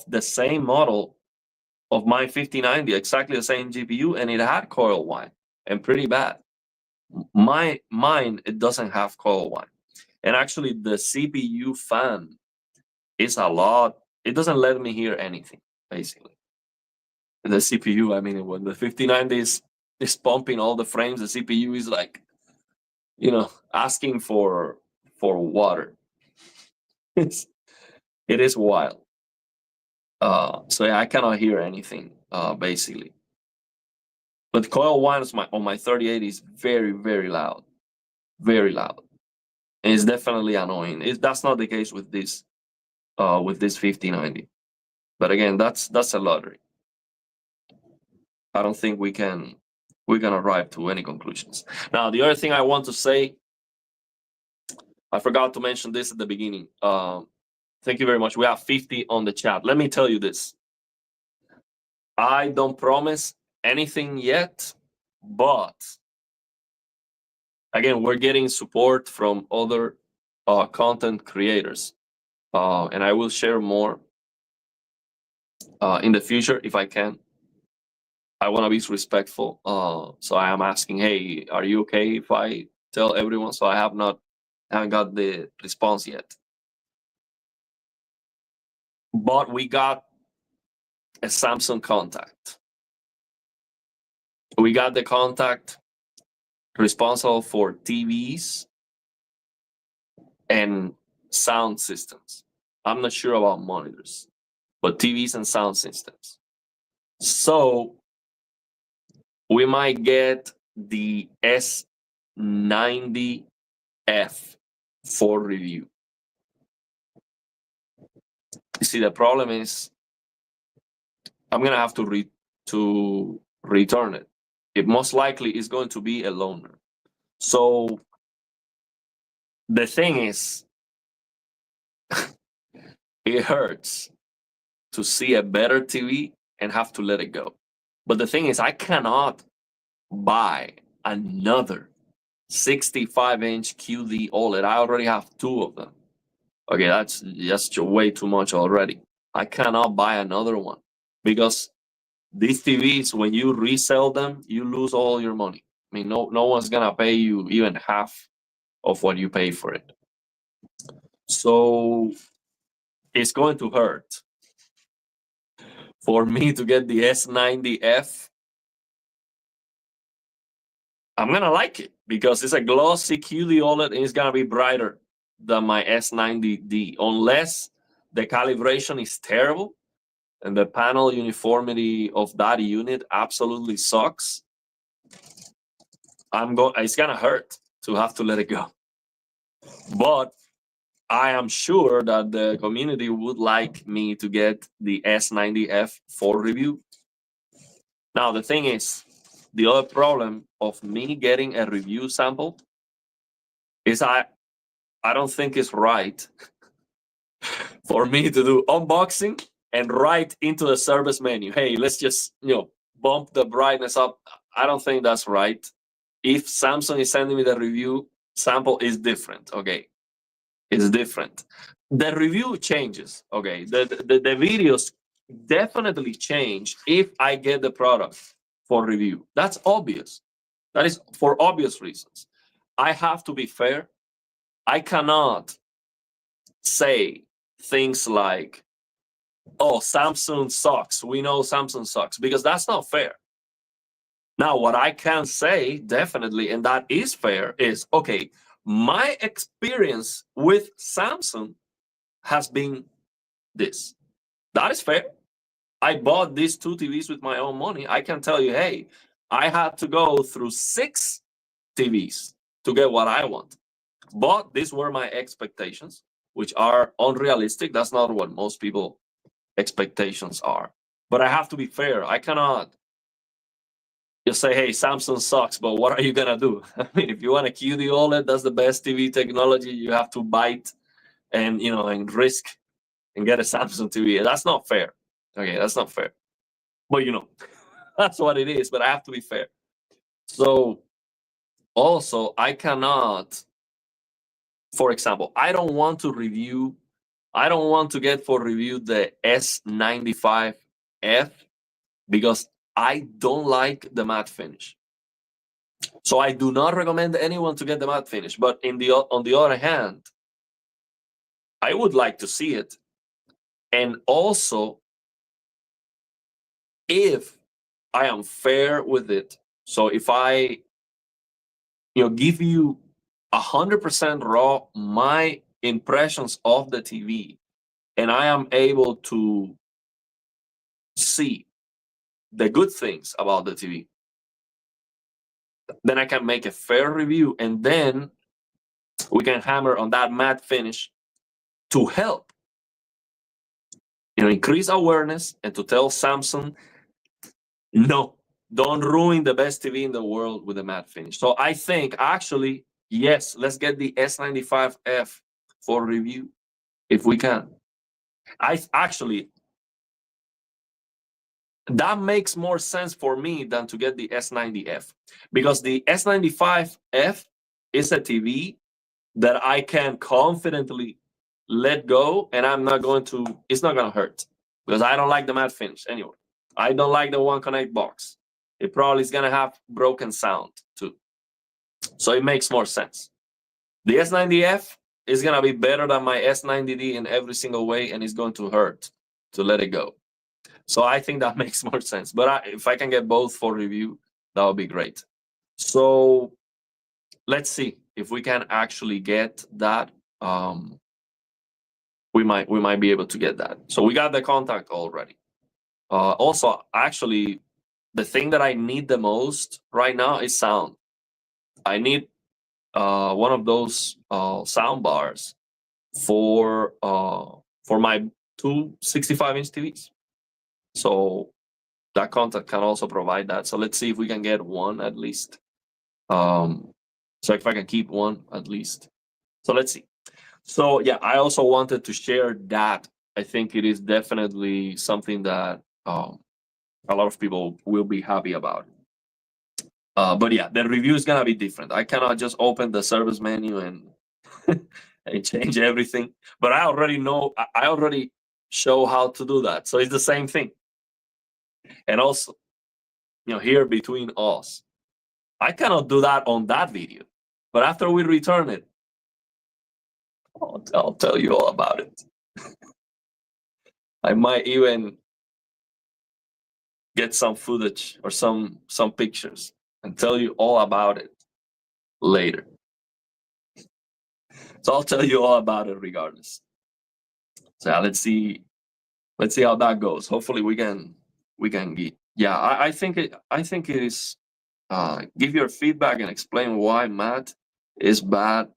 the same model of my 1590, exactly the same GPU, and it had coil wine, and pretty bad. Mine, it doesn't have coil wine. And actually, the CPU fan is a lot. It doesn't let me hear anything, basically. The CPU, I mean, when the 1590 is pumping all the frames, the CPU is like, asking for water. It is wild. So yeah, I cannot hear anything, basically. But coil wine on my 3080 is very, very loud. Very loud. And it's definitely annoying. That's not the case with this 1590. But again, that's a lottery. I don't think we can arrive to any conclusions. Now, the other thing I want to say, I forgot to mention this at the beginning. Thank you very much. We have 50 on the chat. Let me tell you this. I don't promise anything yet, but again, we're getting support from other content creators, and I will share more in the future if I can. I want to be respectful, so I am asking, hey, are you okay if I tell everyone? So I haven't got the response yet, but we got a Samsung contact. We got the contact responsible for TVs and sound systems. I'm not sure about monitors, but TVs and sound systems. So we might get the S90F for review. You see, the problem is I'm going to have to return it. It most likely is going to be a loaner. So the thing is, it hurts to see a better TV and have to let it go. But the thing is, I cannot buy another 65-inch QD OLED. I already have 2 of them. Okay, that's just way too much already. I cannot buy another one because these TVs, when you resell them, you lose all your money. I mean, no one's gonna pay you even half of what you pay for it. So it's going to hurt for me to get the S90F. I'm gonna like it because it's a glossy QD OLED and it's gonna be brighter than my S90D, unless the calibration is terrible and the panel uniformity of that unit absolutely sucks. It's gonna hurt to have to let it go. But I am sure that the community would like me to get the S90F for review. Now, the thing is, the other problem of me getting a review sample is I don't think it's right for me to do unboxing and right into the service menu. Hey, let's just bump the brightness up I don't think that's right. If Samsung is sending me the review sample, is different. Okay, it's different. The review changes. Okay, the videos definitely change if I get the product for review. That's obvious. That is for obvious reasons. I have to be fair. I cannot say things like, oh, Samsung sucks. We know Samsung sucks, because that's not fair. Now, what I can say definitely, and that is fair, is okay, my experience with Samsung has been this. That is fair. I bought these two TVs with my own money. I can tell you, hey, I had to go through 6 TVs to get what I want. But these were my expectations, which are unrealistic. That's not what most people expectations are. But I have to be fair. I cannot just say, hey, Samsung sucks, but what are you gonna do? I mean, if you want a QD OLED, that's the best TV technology. You have to bite and and risk and get a Samsung TV. That's not fair. Okay, that's not fair. But that's what it is. But I have to be fair. So also, I cannot, for example, I don't want to get for review the S95F because I don't like the matte finish. So I do not recommend anyone to get the matte finish. But on the other hand, I would like to see it. And also, if I am fair with it, so if I give you 100% raw my impressions of the TV, and I am able to see the good things about the TV, then I can make a fair review, and then we can hammer on that matte finish to help increase awareness and to tell Samsung, no, don't ruin the best TV in the world with a matte finish. So I think actually, yes, let's get the S95F for review if we can. That makes more sense for me than to get the S90F, because the S95F is a TV that I can confidently let go, and it's not going to hurt, because I don't like the matte finish anyway. I don't like the One Connect box. It probably is going to have broken sound too. So it makes more sense. The S90F is going to be better than my S90D in every single way, and it's going to hurt to let it go. So I think that makes more sense. But if I can get both for review, that would be great. So let's see if we can actually get that. We might be able to get that. So we got the contact already. Also, actually, the thing that I need the most right now is sound. I need one of those sound bars for my two 65-inch TVs. So that contact can also provide that. So let's see if we can get one at least. So if I can keep one at least. So let's see. So yeah, I also wanted to share that. I think it is definitely something that a lot of people will be happy about. But yeah, the review is gonna be different. I cannot just open the service menu and and change everything. But I already know. I already show how to do that. So it's the same thing. And also, here between us, I cannot do that on that video. But after we return it, I'll tell you all about it. I might even get some footage or some pictures and tell you all about it later. So I'll tell you all about it regardless. So yeah, let's see how that goes. Hopefully we can get. Yeah, I think it is. Give your feedback and explain why matte is bad.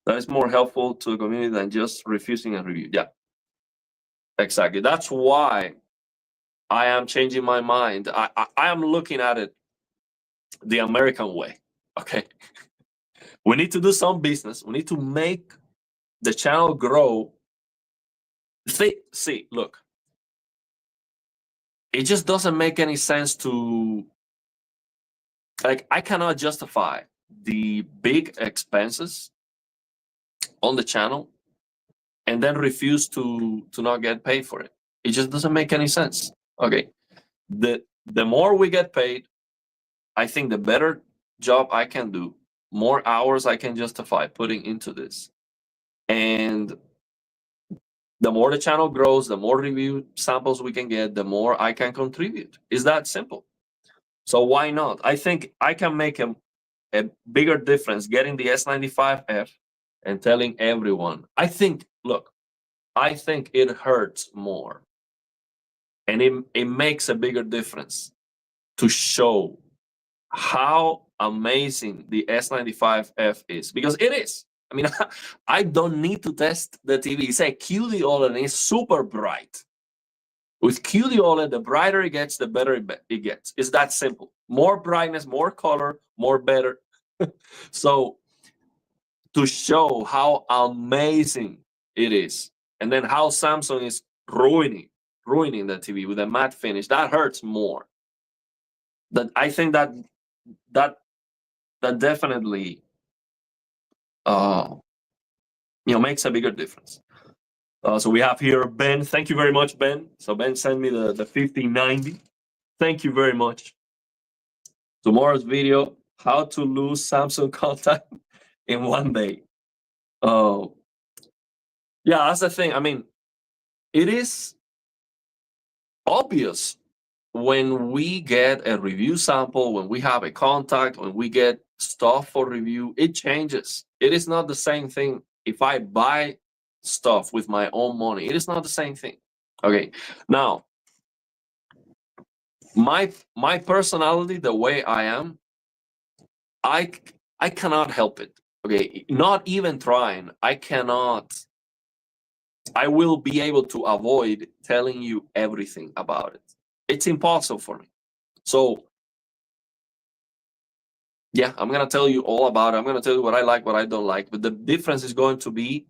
That is more helpful to the community than just refusing a review. Yeah, exactly. That's why I am changing my mind. I am looking at it the American way. Okay, we need to do some business. We need to make the channel grow. See, look, it just doesn't make any sense to like I cannot justify the big expenses on the channel and then refuse to not get paid for it. It just doesn't make any sense. Okay, the more we get paid, I think the better job I can do, more hours I can justify putting into this, and the more the channel grows, the more review samples we can get, the more I can contribute. It's that simple. So why not? I think I can make a bigger difference getting the S95F and telling everyone. I think, look, I think it hurts more and it makes a bigger difference to show how amazing the S95F is, because it is. I mean, I don't need to test the TV. It's a QD OLED and it's super bright. With QD OLED, the brighter it gets, the better it gets. It's that simple. More brightness, more color, more better. So to show how amazing it is, and then how Samsung is ruining the TV with a matte finish, that hurts more. That I think that definitely makes a bigger difference. So we have here Ben. Thank you very much, Ben. So Ben sent me the 5090. Thank you very much. Tomorrow's video: how to lose Samsung contact in one day. Yeah, that's the thing. I mean, it is obvious when we get a review sample, when we have a contact, when we get stuff for review, it changes. It is not the same thing if I buy stuff with my own money. It is not the same thing. Okay, now my personality, the way I am, I cannot help it. Okay, not even trying, I cannot. I will be able to avoid telling you everything about it. It's impossible for me. So yeah, I'm gonna tell you all about it. I'm gonna tell you what I like, what I don't like. But the difference is going to be,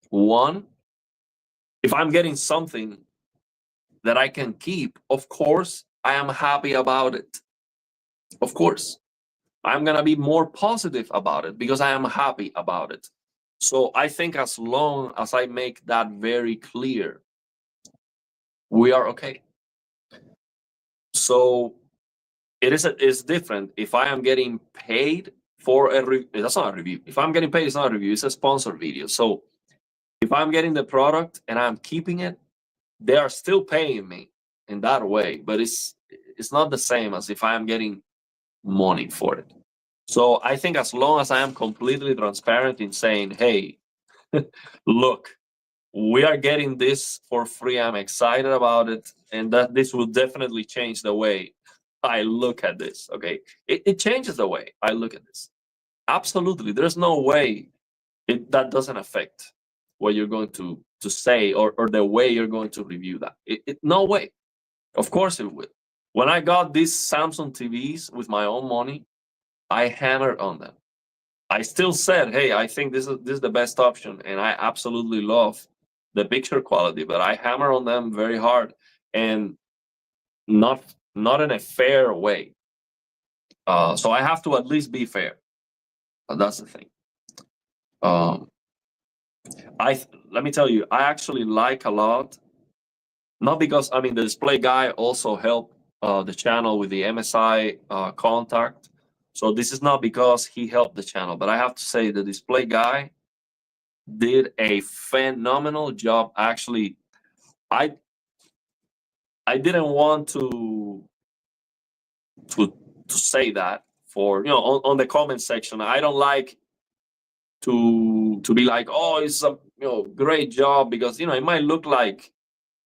one, if I'm getting something that I can keep, of course, I am happy about it. Of course, I'm gonna be more positive about it because I am happy about it. So I think as long as I make that very clear, we are okay. So it's different if I am getting paid for a review. That's not a review. If I'm getting paid, it's not a review. It's a sponsored video. So if I'm getting the product and I'm keeping it, they are still paying me in that way. But it's not the same as if I am getting money for it. So I think as long as I am completely transparent in saying, hey, look, we are getting this for free. I'm excited about it, and that this will definitely change the way I look at this. Okay, it changes the way I look at this. Absolutely, there's no way that doesn't affect what you're going to say or the way you're going to review that. No way. Of course it will. When I got these Samsung TVs with my own money, I hammered on them. I still said, hey, I think this is the best option, and I absolutely love the picture quality, but I hammer on them very hard and not in a fair way. So I have to at least be fair. That's the thing. Let me tell you, I actually like a lot, not because I mean the display guy also helped the channel with the MSI contact. So this is not because he helped the channel, but I have to say the display guy did a phenomenal job. Actually, I didn't want to say that for on the comment section. I don't like to be like, oh, it's a great job, because it might look like,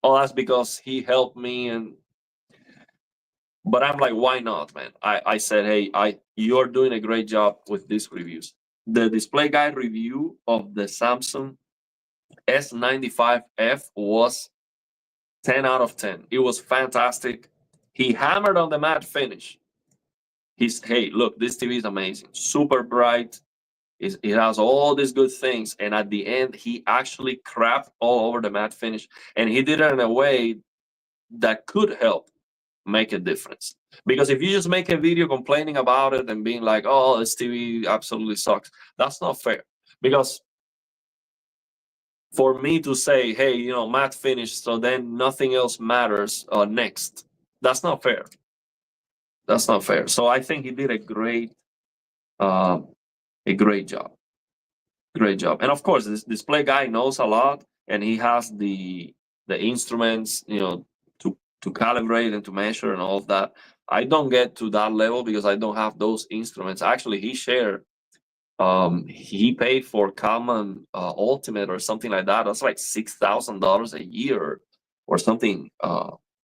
oh, that's because he helped me, but I'm like, why not, man? I said, hey, you're doing a great job with these reviews. The display guide review of the Samsung S95F was 10 out of 10. It was fantastic. He hammered on the matte finish. Hey, look, this TV is amazing, super bright. It has all these good things, and at the end, he actually crapped all over the matte finish, and he did it in a way that could help make a difference. Because if you just make a video complaining about it and being like, oh, this TV absolutely sucks, that's not fair. Because for me to say, hey, you know, matte finish, so then nothing else matters next, that's not fair. That's not fair. So I think he did a great job. Great job. And of course, this display guy knows a lot, and he has the instruments, you know, to calibrate and to measure and all of that. I don't get to that level because I don't have those instruments. Actually, he paid for Kalman Ultimate or something like that. That's like $6,000 a year or something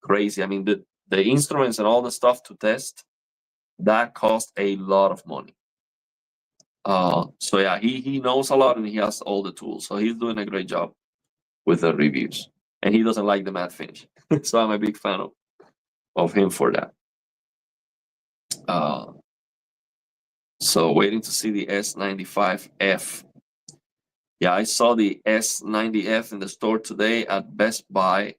crazy. I mean, the instruments and all the stuff to test, that cost a lot of money. So yeah, he knows a lot and he has all the tools. So he's doing a great job with the reviews. And he doesn't like the matte finish. So I'm a big fan of him for that. So waiting to see the S95F. Yeah, I saw the S90F in the store today at Best Buy,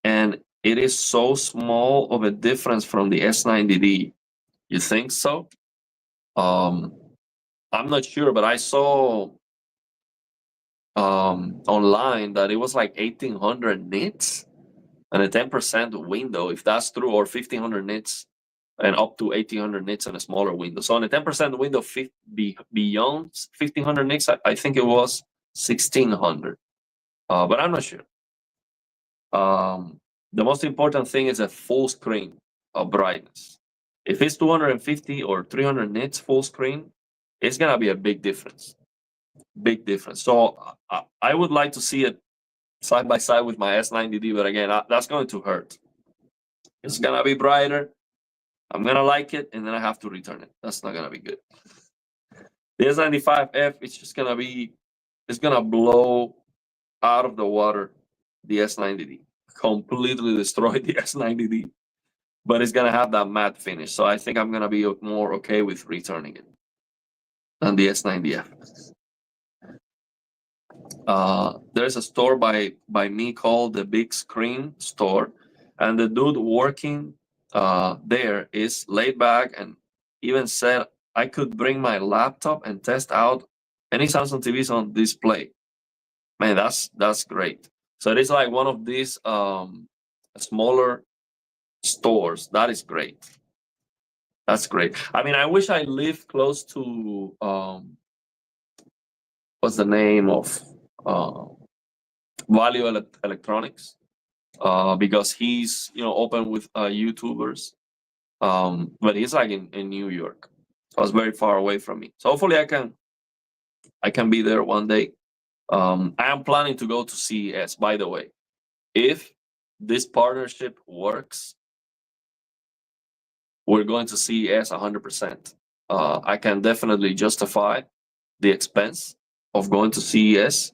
and it is so small of a difference from the S90D. You think so? I'm not sure, but I saw online that it was like 1800 nits and a 10% window, if that's true, or 1500 nits and up to 1800 nits and a smaller window. So on a 10% window beyond 1500 nits, I think it was 1600, but I'm not sure. The most important thing is a full screen of brightness. If it's 250 or 300 nits full screen, it's gonna be a big difference. Big difference. So I would like to see it side by side with my S90D, but again, that's going to hurt. It's gonna be brighter. I'm gonna like it, and then I have to return it. That's not gonna be good. The S95F, it's gonna blow out of the water the S90D, completely destroy the S90D, but it's gonna have that matte finish. So I think I'm gonna be more okay with returning it than the S90F. There's a store by me called the Big Screen Store, and the dude working there is laid back and even said I could bring my laptop and test out any Samsung TVs on display. Man, that's great. So it is like one of these smaller stores. That is great. That's great. I mean, I wish I lived close to what's the name of Value Electronics, because he's open with YouTubers, but he's like in New York, so it's very far away from me. So hopefully I can be there one day. I am planning to go to CES, by the way. If this partnership works, we're going to CES 100%. I can definitely justify the expense of going to CES.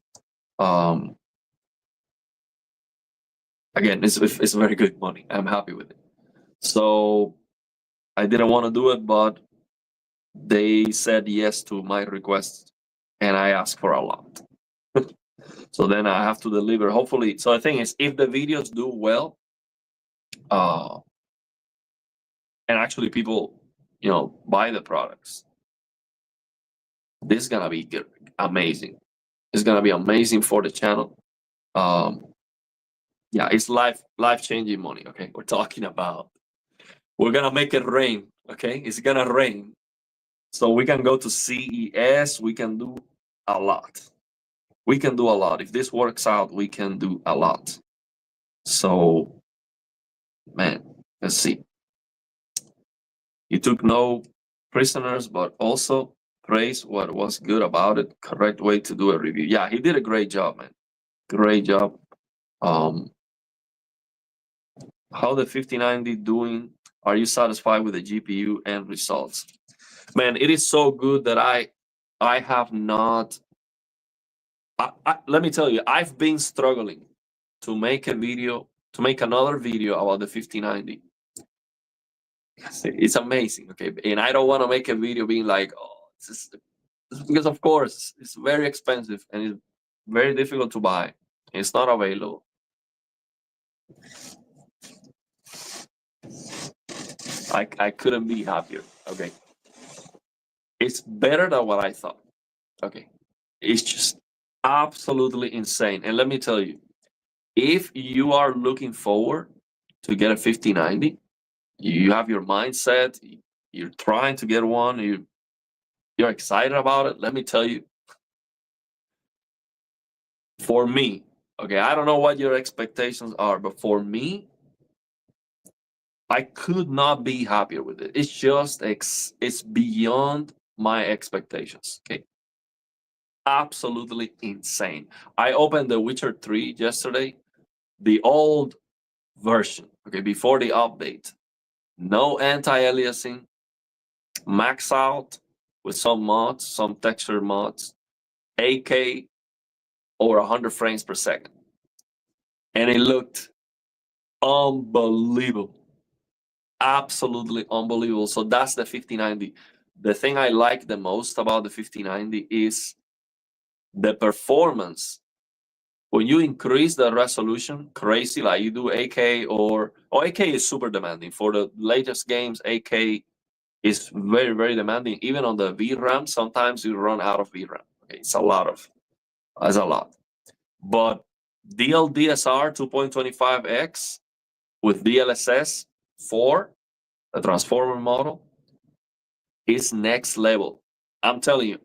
Again, it's very good money. I'm happy with it. So I didn't want to do it, but they said yes to my request, and I asked for a lot. So then I have to deliver, hopefully. So the thing is, if the videos do well, and actually people, buy the products, this is gonna be good, amazing. It's gonna be amazing for the channel. Yeah, it's life-changing money. Okay, we're talking about. We're gonna make it rain. Okay, it's gonna rain, so we can go to CES. We can do a lot. We can do a lot. If this works out, we can do a lot. So, man, let's see. You took no prisoners, but also praise what was good about it. Correct way to do a review. Yeah, he did a great job, man. Great job. How the 5090 doing? Are you satisfied with the GPU and results? Man, it is so good that I have not. Let me tell you, I've been struggling to make another video about the 5090. It's amazing, okay? And I don't want to make a video being like, oh, it's because of course it's very expensive and it's very difficult to buy. It's not available. I couldn't be happier. Okay. It's better than what I thought. Okay. It's just absolutely insane. And let me tell you, if you are looking forward to get a 5090, you have your mindset, you're trying to get one, you're excited about it. Let me tell you, for me, okay, I don't know what your expectations are, but for me, I could not be happier with it. It's just it's beyond my expectations. Okay, absolutely insane. I opened The Witcher 3 yesterday, the old version. Okay, before the update, no anti-aliasing, max out with some mods, some texture mods, 8K over 100 frames per second, and it looked unbelievable. Absolutely unbelievable. So that's the 5090. The thing I like the most about the 5090 is the performance. When you increase the resolution crazy, like you do 8K or 8K is super demanding. For the latest games, 8K is very, very demanding. Even on the VRAM, sometimes you run out of VRAM. Okay, it's a lot. But DLDSR 2.25x with DLSS 4, the transformer model, is next level. I'm telling you,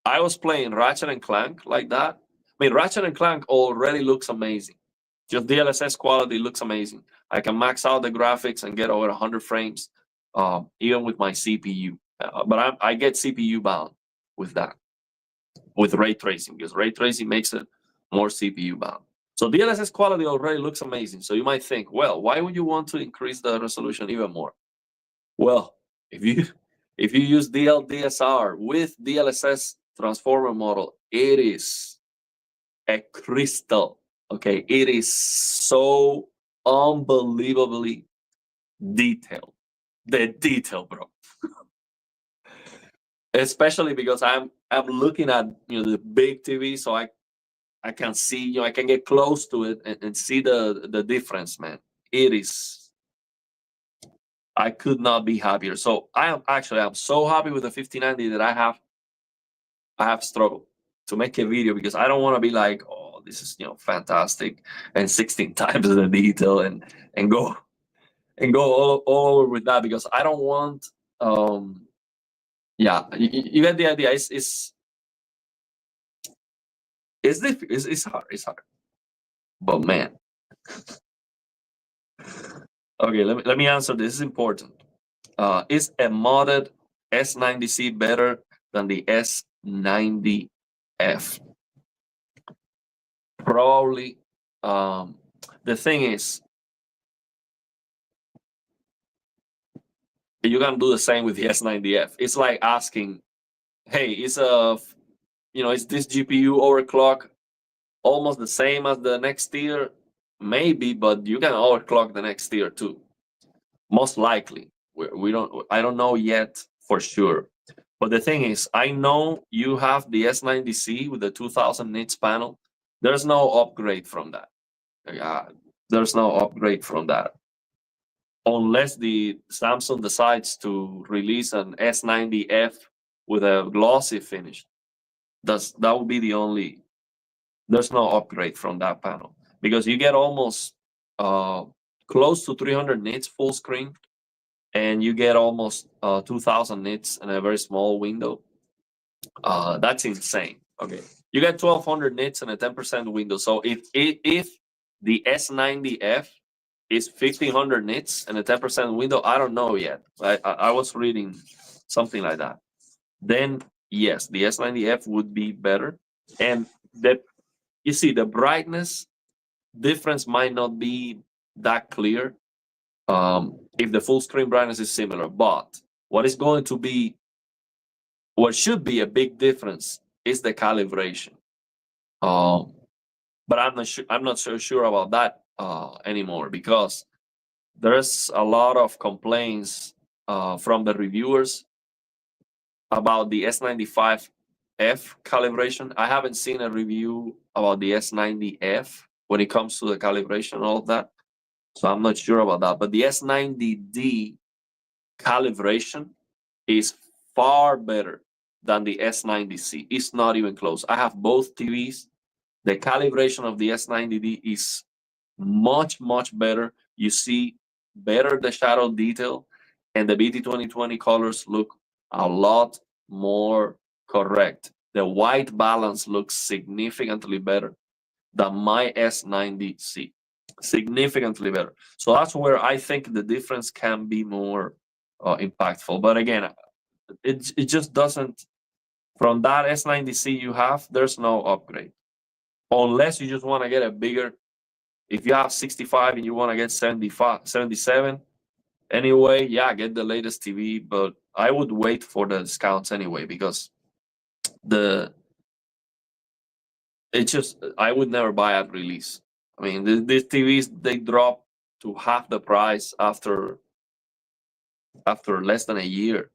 I was playing Ratchet and Clank like that. I mean, Ratchet and Clank already looks amazing. Just DLSS quality looks amazing. I can max out the graphics and get over 100 frames, even with my CPU. But I get CPU bound with that, with ray tracing, because ray tracing makes it more CPU bound. So DLSS quality already looks amazing. So you might think, well, why would you want to increase the resolution even more? Well, if you use DLDSR with DLSS transformer model, it is a crystal. Okay, it is so unbelievably detailed. The detail, bro. Especially because I'm looking at the big TV, so I can see, I can get close to it and see the difference, man. It is, I could not be happier. So I'm so happy with the 5090 that I have struggled to make a video, because I don't want to be like, oh, this is fantastic and 16 times the detail and go all over with that, because I don't want yeah, you get the idea. It's hard, but man. Okay, let me answer. This is important. Is a modded S90C better than the S90F? Probably. The thing is, you can do the same with the S90F. It's like asking, hey, is this GPU overclock almost the same as the next tier? Maybe, but you can overclock the next tier too. Most likely. I don't know yet for sure. But the thing is, I know you have the S90C with the 2000 nits panel. There's no upgrade from that. There's no upgrade from that. Unless the Samsung decides to release an S90F with a glossy finish. That would be the only. There's no upgrade from that panel, because you get almost close to 300 nits full screen, and you get almost 2000 nits in a very small window. That's insane. Okay, you get 1200 nits in a 10% window. So if the S90F is 1500 nits and a 10% window, I don't know yet. I was reading something like that. Then yes, the S90F would be better, and you see the brightness difference might not be that clear if the full screen brightness is similar. But what should be a big difference is the calibration. But I'm not so sure about that anymore, because there's a lot of complaints from the reviewers about the S95F calibration. I haven't seen a review about the S90F when it comes to the calibration and all of that, so I'm not sure about that. But the S90D calibration is far better than the S90C. It's not even close. I have both TVs. The calibration of the S90D is much, much better. You see better the shadow detail, and the BT2020 colors look a lot more correct. The white balance looks significantly better than my S90C. Significantly better. So that's where I think the difference can be more impactful. But again, it just doesn't. From that S90C you have, there's no upgrade. Unless you just want to get a bigger, if you have 65 and you want to get 75, 77, anyway, yeah, get the latest TV. But I would wait for the discounts anyway, because I would never buy at release. I mean, these TVs, they drop to half the price after less than a year.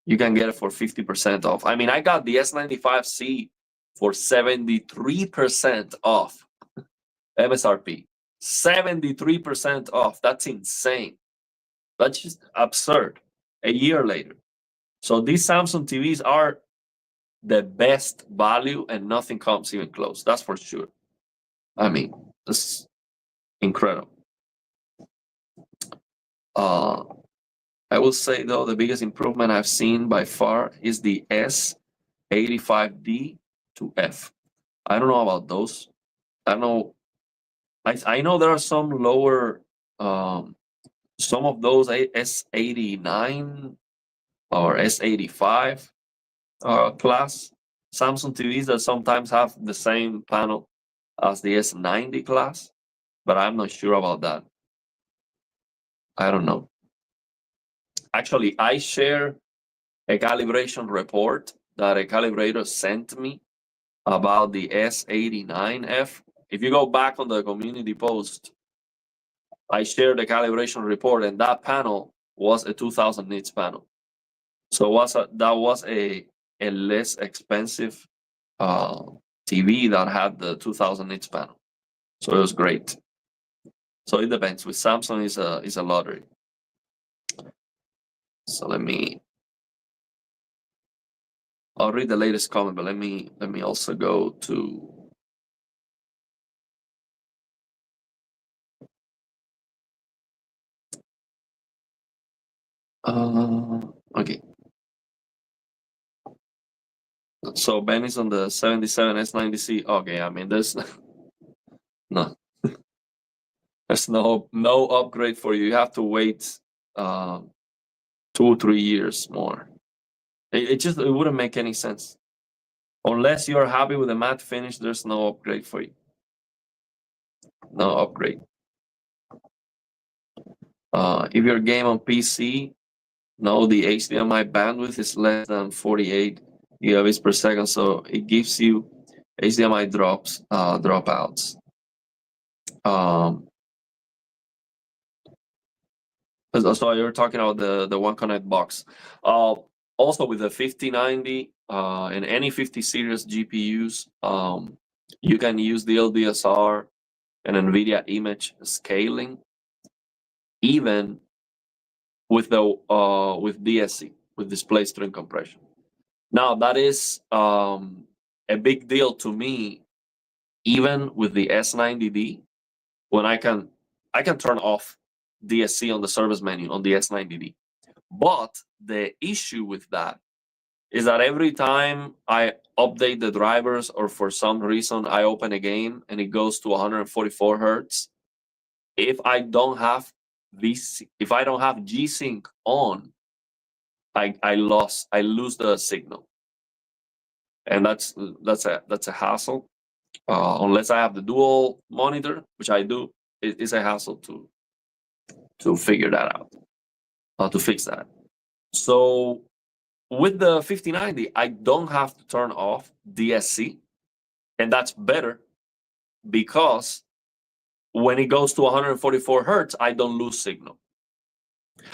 You can get it for 50% off. I mean, I got the S95C for 73% off MSRP. 73% off. That's insane. That's just absurd. A year later. So these Samsung TVs are the best value, and nothing comes even close. That's for sure. I mean, it's incredible. I will say, though, the biggest improvement I've seen by far is the S85D to F. I don't know about those. I don't know. I know there are some lower, some of those S89 or S85 class Samsung TVs that sometimes have the same panel as the S90 class, but I'm not sure about that. I don't know. Actually, I share a calibration report that a calibrator sent me about the S89F. If you go back on the community post, I shared the calibration report, and that panel was a 2000 nits panel. So that was a less expensive TV that had the 2000 nits panel. So it was great. So it depends. With Samsung, is a lottery. So I'll read the latest comment, but let me also go to okay. So Ben is on the 77 S90C. Okay, I mean there's no there's no upgrade for you. You have to wait 2 or 3 years more. It wouldn't make any sense. Unless you're happy with the matte finish, there's no upgrade for you. No upgrade. If your game on PC, no, the HDMI bandwidth is less than 48 gigabits per second, so it gives you HDMI dropouts. So you're talking about the One Connect box. Also with the 5090 and any 50 series GPUs, you can use the LDSR and NVIDIA image scaling, even with DSC, with display string compression. Now that is a big deal to me, even with the S90D, when I can turn off DSC on the service menu on the S90D. But the issue with that is that every time I update the drivers, or for some reason I open a game and it goes to 144 hertz, if I don't have G-Sync on, I lose the signal, and that's a hassle. Unless I have the dual monitor, which I do, it's a hassle to figure that out, to fix that. So with the 5090, I don't have to turn off DSC, and that's better because when it goes to 144 hertz, I don't lose signal.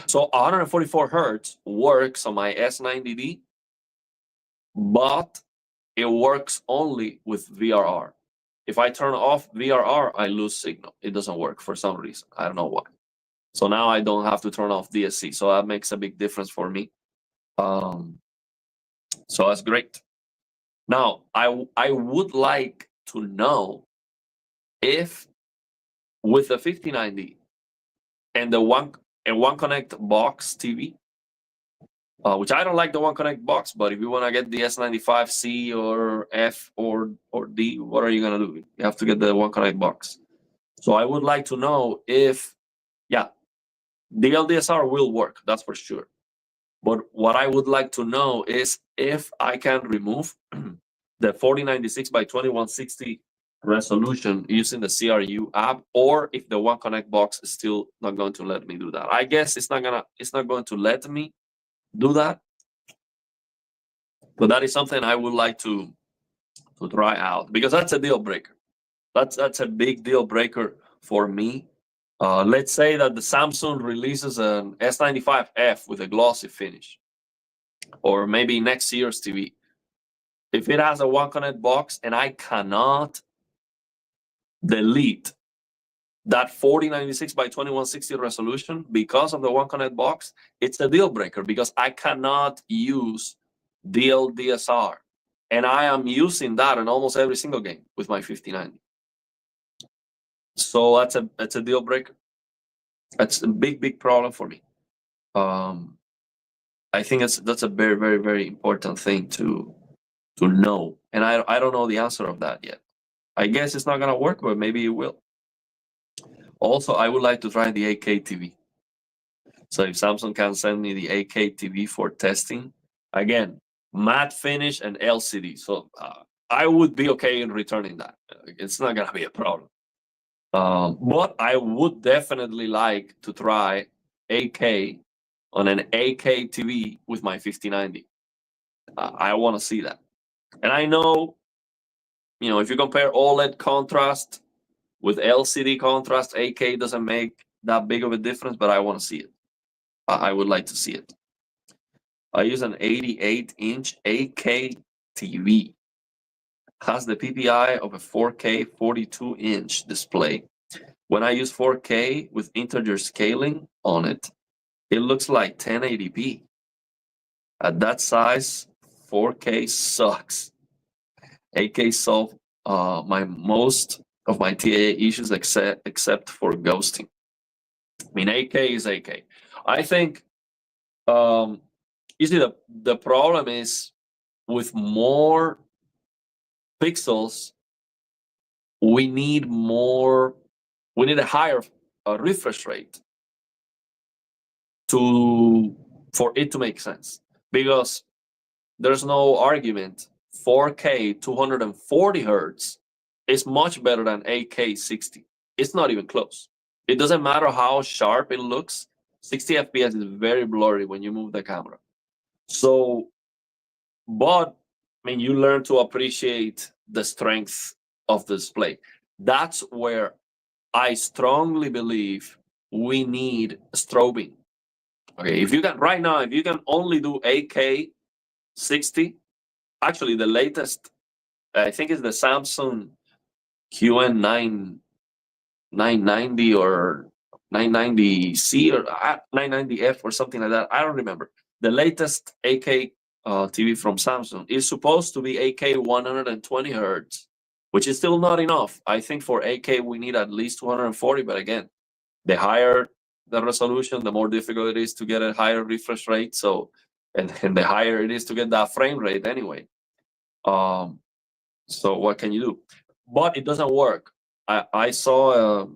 So 144 hertz works on my S90D, but it works only with VRR. If I turn off VRR, I lose signal. It doesn't work for some reason. I don't know why. So now I don't have to turn off DSC. So that makes a big difference for me. So that's great. Now, I would like to know if with the 5090 and the One Connect box TV, which I don't like the One Connect box, but if you want to get the S95C or F or D, what are you gonna do? You have to get the One Connect box. So I would like to know if, yeah, the LDSR will work, that's for sure. But what I would like to know is if I can remove the 4096 by 2160 resolution using the CRU app, or if the One Connect box is still not going to let me do that. I guess it's not going to let me do that. But that is something I would like to try out, because that's a deal breaker. That's a big deal breaker for me. Let's say that the Samsung releases an S95F with a glossy finish, or maybe next year's TV. If it has a One Connect box and I cannot delete that 4096 by 2160 resolution because of the One Connect box, it's a deal breaker, because I cannot use DLDSR. And I am using that in almost every single game with my 5090. So that's a deal breaker. That's a big problem for me. I think that's a very, very, very important thing to know. And I don't know the answer of that yet. I guess it's not gonna work, but maybe it will. Also, I would like to try the 8K TV. So if Samsung can send me the 8K TV for testing, again, matte finish and LCD. So I would be okay in returning that. It's not gonna be a problem. But I would definitely like to try 8K on an 8K TV with my 5090. I want to see that. And I know, if you compare OLED contrast with LCD contrast, 8K doesn't make that big of a difference, but I want to see it. I would like to see it. I use an 88-inch 8K TV. Has the PPI of a 4K 42-inch display. When I use 4K with integer scaling on it, it looks like 1080p. At that size, 4K sucks. 8K solved most of my TAA issues except for ghosting. I mean, 8K is 8K. I think, you see, the problem is with more pixels, we need a higher refresh rate for it to make sense, because there's no argument. 4K 240 hertz is much better than 8K 60. It's not even close. It doesn't matter how sharp it looks. 60 FPS is very blurry when you move the camera. So, but I mean, you learn to appreciate the strength of the display. That's where I strongly believe we need strobing. Okay, if you can only do 8K 60, actually the latest, I think it's the Samsung QN9 990 or 990C or 990F or something like that. I don't remember. The latest 8K TV from Samsung is supposed to be 8K 120 hertz, which is still not enough. I think for 8K we need at least 240, but again, the higher the resolution, the more difficult it is to get a higher refresh rate. So, and the higher it is to get that frame rate anyway. So what can you do? But it doesn't work. I saw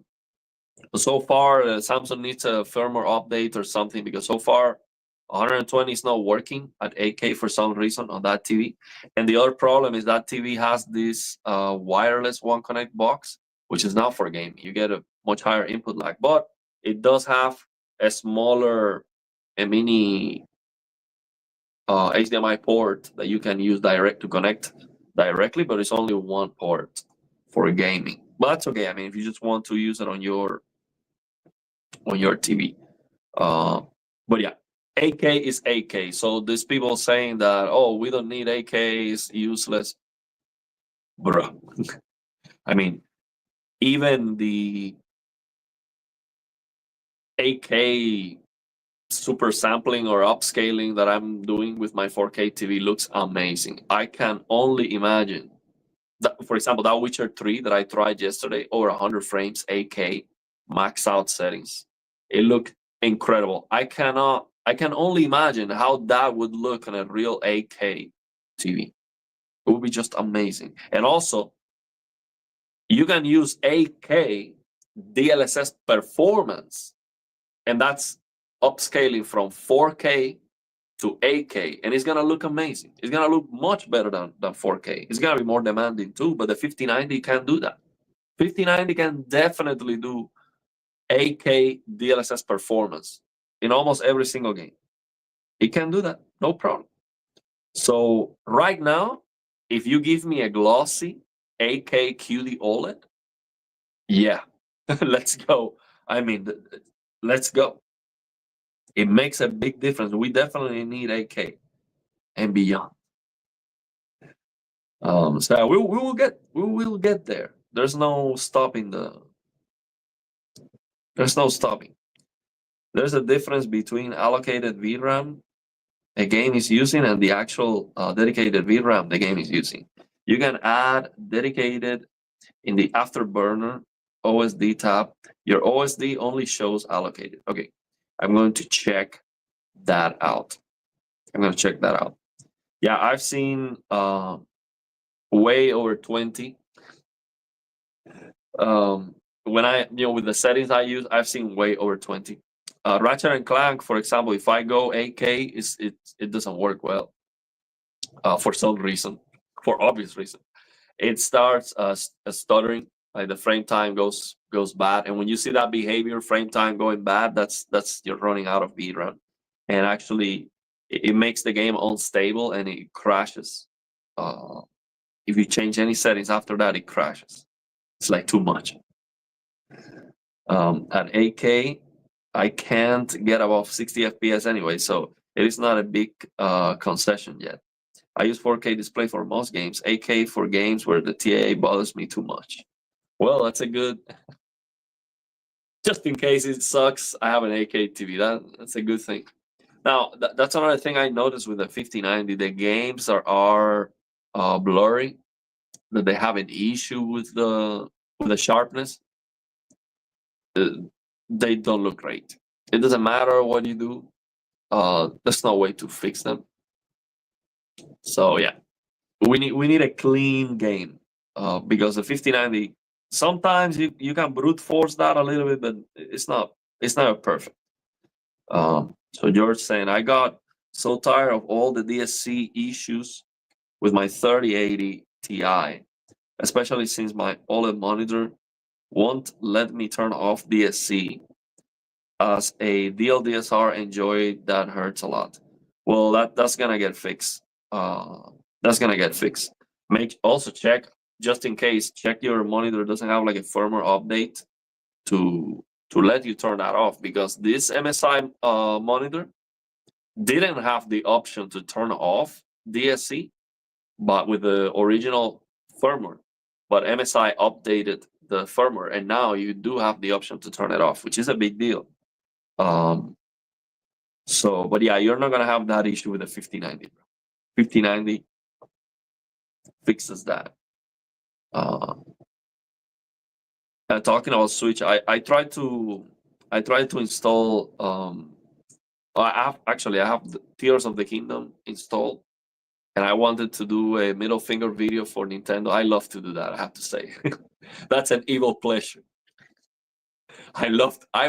so far Samsung needs a firmware update or something, because so far 120 is not working at 8K for some reason on that TV. And the other problem is that TV has this wireless One Connect box, which is not for gaming. You get a much higher input lag, but it does have a smaller, a mini HDMI port that you can use to connect directly, but it's only one port for gaming. But that's okay. I mean, if you just want to use it on your TV. But yeah, 8K is 8K. So these people saying that, oh, we don't need 8K, is useless. Bro, I mean, even the 8K super sampling or upscaling that I'm doing with my 4K TV looks amazing. I can only imagine that, for example, that Witcher 3 that I tried yesterday, over 100 frames, 8K, max out settings. It looked incredible. I can only imagine how that would look on a real 8K TV. It would be just amazing. And also, you can use 8K DLSS performance, and that's upscaling from 4K to 8K, and it's gonna look amazing. It's gonna look much better than 4K. It's gonna be more demanding too, but the 5090 can do that. 5090 can definitely do 8K DLSS performance in almost every single game. It can do that, no problem. So right now, if you give me a glossy 8K QD OLED, yeah, let's go. I mean, let's go. It makes a big difference. We definitely need 8K and beyond. So we will get there. There's no stopping there's no stopping. There's a difference between allocated VRAM a game is using and the actual dedicated VRAM the game is using. You can add dedicated in the afterburner OSD tab. Your OSD only shows allocated. Okay, I'm going to check that out. I'm going to check that out. Yeah, I've seen way over 20. When with the settings I use, I've seen way over 20. Ratchet and Clank, for example, if I go 8K, it doesn't work well for some reason, for obvious reason. It starts stuttering, like the frame time goes bad, and when you see that behavior, frame time going bad, that's you're running out of VRAM, and actually it makes the game unstable and it crashes. If you change any settings after that, it crashes. It's like too much. At 8K, I can't get above 60 FPS anyway, so it is not a big concession yet. I use 4K display for most games, 8K for games where the TAA bothers me too much. Well, that's a good, just in case it sucks, I have an 8K TV. That's a good thing. Now, that's another thing I noticed with the 5090. The games are blurry, that they have an issue with the sharpness. They don't look great. It doesn't matter what you do. There's no way to fix them. So yeah, we need a clean game because the 5090 sometimes you can brute force that a little bit, but it's not perfect. So George saying, I got so tired of all the DSC issues with my 3080 Ti, especially since my OLED monitor won't let me turn off DSC. As a DLDSR enjoy, that hurts a lot. Well, that's gonna get fixed. That's gonna get fixed. Also check, just in case, check your monitor doesn't have like a firmware update to let you turn that off, because this MSI monitor didn't have the option to turn off DSC, but with the original firmware. But MSI updated the firmware, and now you do have the option to turn it off, which is a big deal. But yeah, you're not gonna have that issue with the 5090. 5090 fixes that. Talking about Switch, I tried to install. I have the Tears of the Kingdom installed, and I wanted to do a middle finger video for Nintendo. I love to do that, I have to say. That's an evil pleasure. I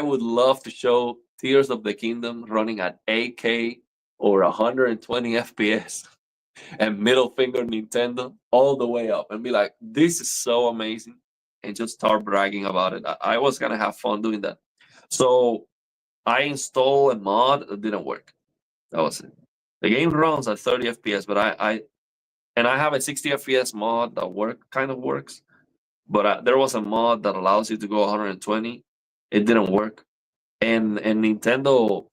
would love to show Tears of the Kingdom running at 8K or 120 FPS and middle finger Nintendo all the way up and be like, this is so amazing, and just start bragging about it. I was gonna have fun doing that. So I installed a mod that didn't work. That was it. The game runs at 30 FPS, but I have a 60 FPS mod that kind of works, but there was a mod that allows you to go 120. It didn't work, and Nintendo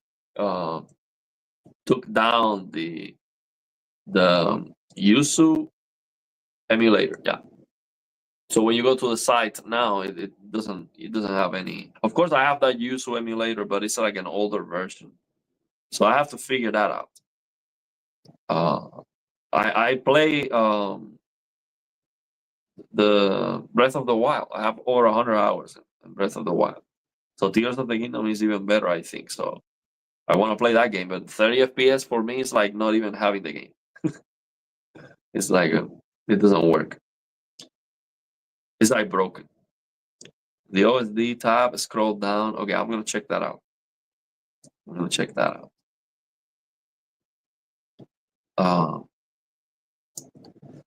took down the Yuzu emulator. Yeah, So when you go to the site now, it doesn't have any. Of course, I have that Yuzu emulator, but it's like an older version. So I have to figure that out. I play the Breath of the Wild. I have over 100 hours in Breath of the Wild. So Tears of the Kingdom is even better, I think. So I want to play that game, but 30 FPS for me is like not even having the game. It's like it doesn't work. It's like broken. The OSD tab, scroll down. Okay, I'm gonna check that out. I'm gonna check that out.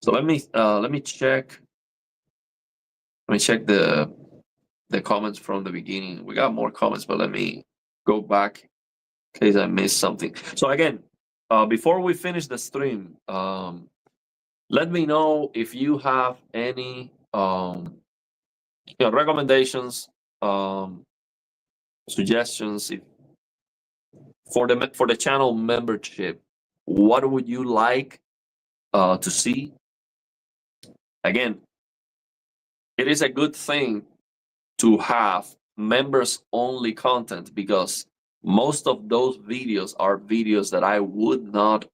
So let me check. Let me check the comments from the beginning. We got more comments, but let me go back in case I missed something. So again, before we finish the stream, let me know if you have any recommendations, suggestions for the channel membership. What would you like to see? Again, it is a good thing to have members only content because most of those videos are videos that I would not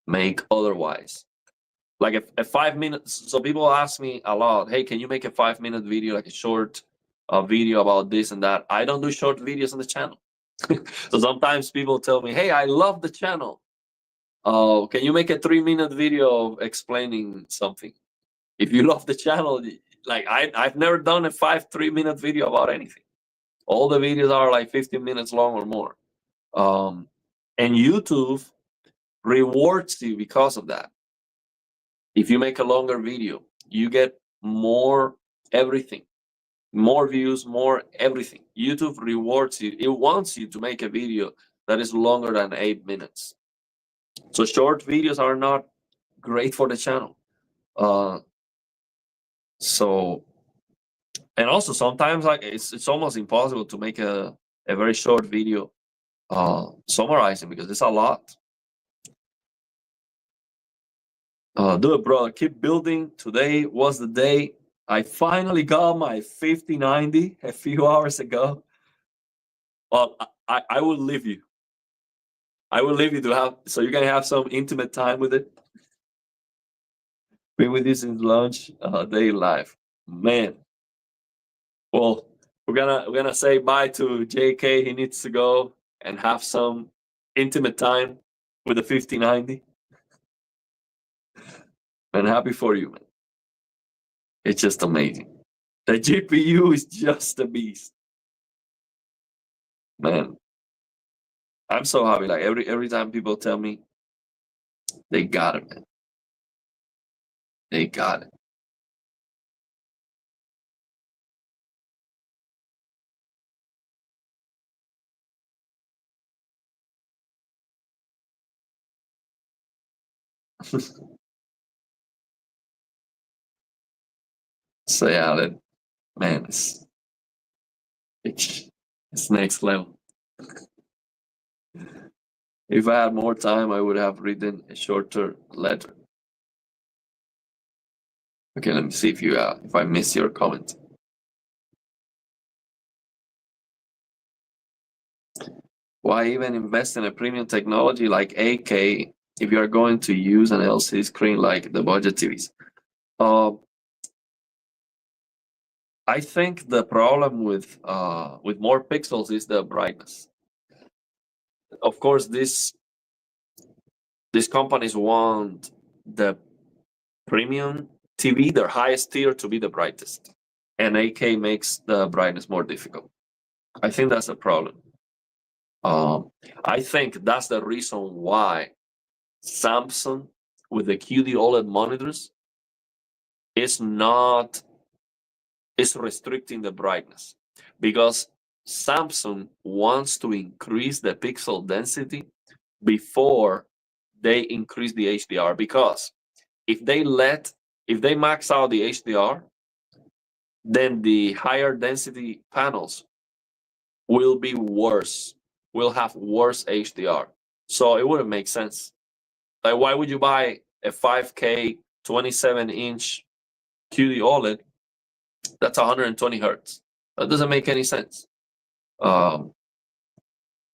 make otherwise. Like a 5 minutes. So people ask me a lot, hey, can you make a 5-minute video, like a short video about this and that? I don't do short videos on the channel. So sometimes people tell me, hey, I love the channel. Can you make a 3-minute video explaining something? If you love the channel, like I've never done a 3-minute video about anything. All the videos are like 15 minutes long or more. And YouTube rewards you because of that. If you make a longer video, you get more everything, more views, more everything. YouTube rewards you. It wants you to make a video that is longer than 8 minutes. So short videos are not great for the channel. So, and also sometimes like it's almost impossible to make a very short video summarizing because it's a lot. Do it, brother. Keep building. Today was the day I finally got my 5090 a few hours ago. Well, I will leave you. I will leave you to have so you can have some intimate time with it. Been with you since lunch, day live, man. Well, we're gonna say bye to JK. He needs to go and have some intimate time with the 5090. And happy for you, man. It's just amazing. The GPU is just a beast, man. I'm so happy. Like every time people tell me they got it, man. They got it. So yeah, that man, it's next level. If I had more time, I would have written a shorter letter. Okay, let me see if I miss your comment. Why even invest in a premium technology like 8K if you are going to use an LCD screen like the budget TVs? I think the problem with more pixels is the brightness. Of course, these companies want the premium TV, their highest tier, to be the brightest, and 8K makes the brightness more difficult. I think that's a problem. I think that's the reason why Samsung with the QD OLED monitors is restricting the brightness, because Samsung wants to increase the pixel density before they increase the HDR, because if they max out the HDR, then the higher density panels will be worse, will have worse HDR. So it wouldn't make sense. Like, why would you buy a 5K 27-inch QD OLED That's 120 hertz. That doesn't make any sense. So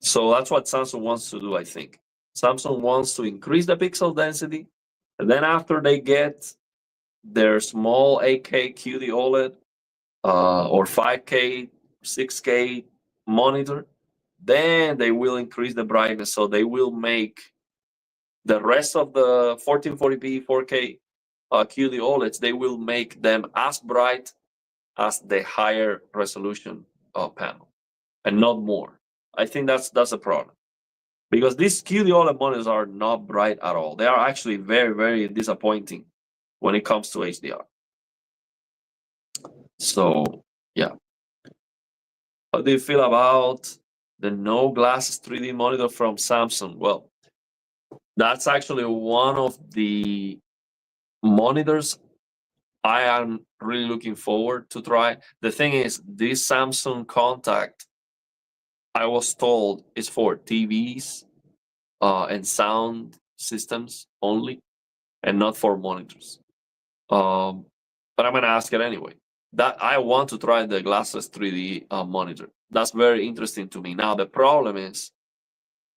that's what Samsung wants to do, I think. Samsung wants to increase the pixel density, and then after they get their small 8K QD OLED or 5K, 6K monitor, then they will increase the brightness. So they will make the rest of the 1440p, 4K QD OLEDs, they will make them as bright as the higher resolution panel and not more. I think that's a problem because these QD OLED monitors are not bright at all. They are actually very, very disappointing when it comes to HDR. So yeah. How do you feel about the no glasses 3D monitor from Samsung? Well, that's actually one of the monitors I am really looking forward to try. The thing is, this Samsung Contact, I was told, is for TVs and sound systems only, and not for monitors. But I'm gonna ask it anyway. That I want to try the glassless 3D monitor. That's very interesting to me. Now the problem is,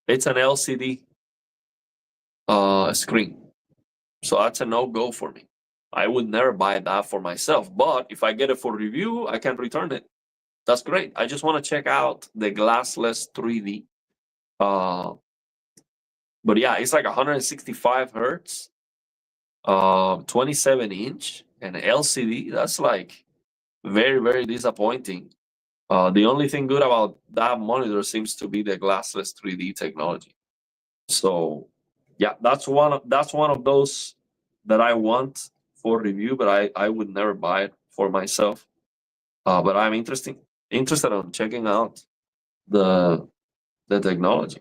it's an LCD screen, so that's a no-go for me. I would never buy that for myself. But if I get it for review, I can return it. That's great. I just want to check out the glassless 3D. But yeah, it's like 165 hertz, 27 inch, and LCD. That's like very, very disappointing. The only thing good about that monitor seems to be the glassless 3D technology. So yeah, that's one of those that I want for review, but I would never buy it for myself. But I'm interested in checking out the technology.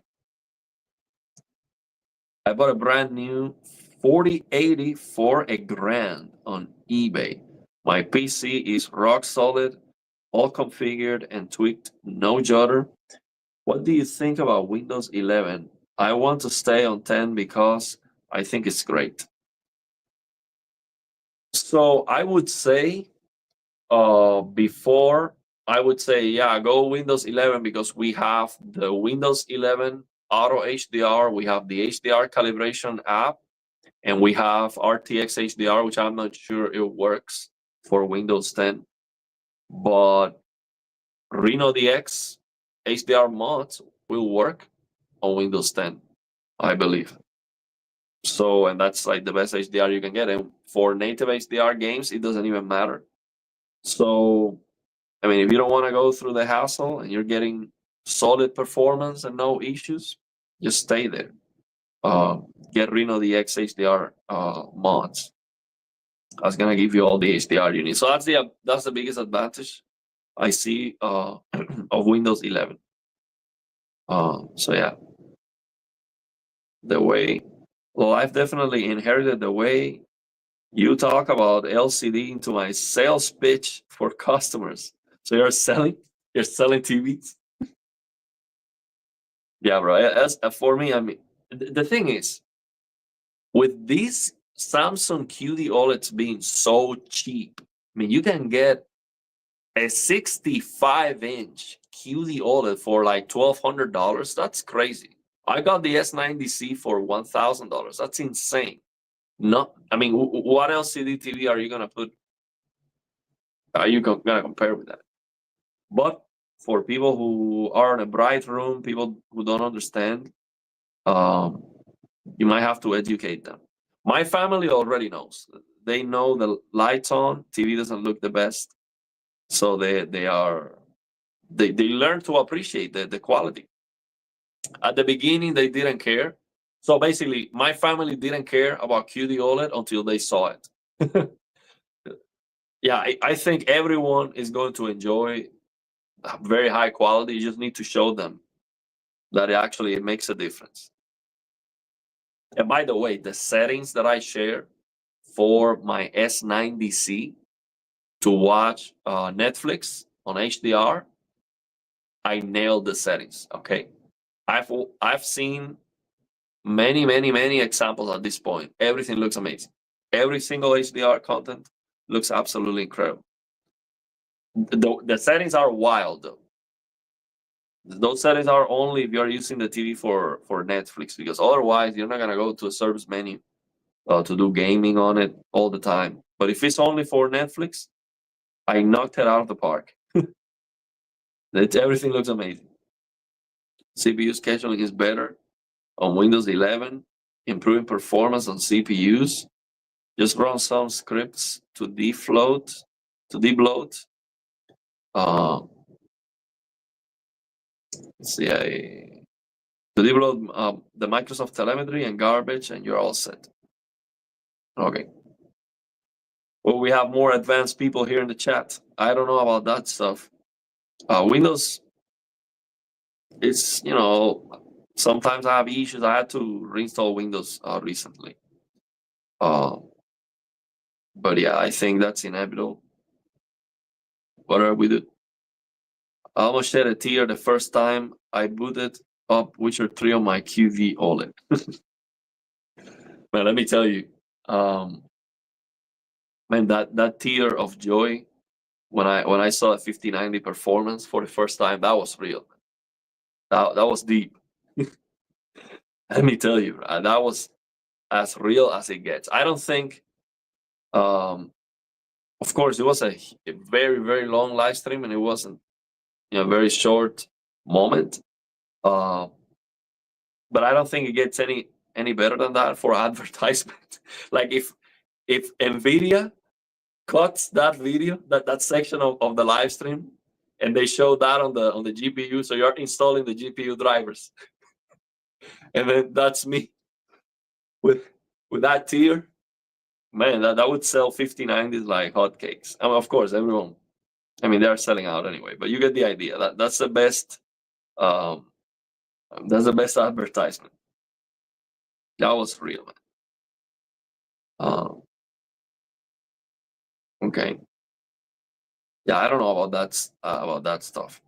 I bought a brand new 4080 for $1,000 on eBay. My PC is rock solid, all configured and tweaked, no judder. What do you think about Windows 11? I want to stay on 10 because I think it's great. So I would say before, I would say, yeah, go Windows 11 because we have the Windows 11 Auto HDR, we have the HDR calibration app, and we have RTX HDR, which I'm not sure it works for Windows 10. But Reno DX HDR mods will work on Windows 10, I believe. So, and that's like the best HDR you can get. And for native HDR games, it doesn't even matter. So, I mean, if you don't want to go through the hassle and you're getting solid performance and no issues, just stay there. Get Reno DX HDR mods. That's gonna give you all the HDR you need. So that's the biggest advantage I see of Windows 11. So yeah, I've definitely inherited the way you talk about LCD into my sales pitch for customers. So you're selling TVs. Yeah, bro. As for me, I mean, the thing is, with these Samsung QD OLEDs being so cheap, I mean, you can get a 65-inch QD OLED for like $1,200. That's crazy. I got the S90C for $1,000. That's insane. No, I mean, what LCD TV are you gonna put? Are you gonna compare with that? But for people who are in a bright room, people who don't understand, you might have to educate them. My family already knows. They know the lights on, TV doesn't look the best, so they learn to appreciate the quality. At the beginning, they didn't care. So basically, my family didn't care about QD OLED until they saw it. Yeah, I think everyone is going to enjoy very high quality. You just need to show them that it makes a difference. And by the way, the settings that I share for my S90C to watch Netflix on HDR, I nailed the settings. Okay, I've seen many examples at this point. Everything looks amazing. Every single HDR content looks absolutely incredible. The settings are wild though. Those settings are only if you're using the TV for Netflix, because otherwise you're not gonna go to a service menu to do gaming on it all the time. But if it's only for Netflix, I knocked it out of the park. Everything looks amazing. CPU scheduling is better on Windows 11, improving performance on CPUs. Just run some scripts to defloat, to debloat. Let's see, to debloat the Microsoft telemetry and garbage, and you're all set. Okay. Well, we have more advanced people here in the chat. I don't know about that stuff. Windows, it's, sometimes I have issues. I had to reinstall Windows recently. But yeah, I think that's inevitable. Whatever we do. I almost shed a tear the first time I booted up Witcher 3 on my QV OLED. Man, let me tell you, man, that tear of joy when I saw a 5090 performance for the first time, that was real. That was deep. Let me tell you, that was as real as it gets. I don't think, of course, it was a very, very long live stream, and it wasn't, a very short moment. But I don't think it gets any better than that for advertisement. Like if Nvidia cuts that video, that section of the live stream, and they show that on the GPU, so you're installing the GPU drivers, and then that's me with that tier, man, that would sell 5090s like hotcakes. I mean, of course, everyone, they're selling out anyway, but you get the idea. That's the best. That's the best advertisement. That was real, man. Okay. Yeah, I don't know about that stuff.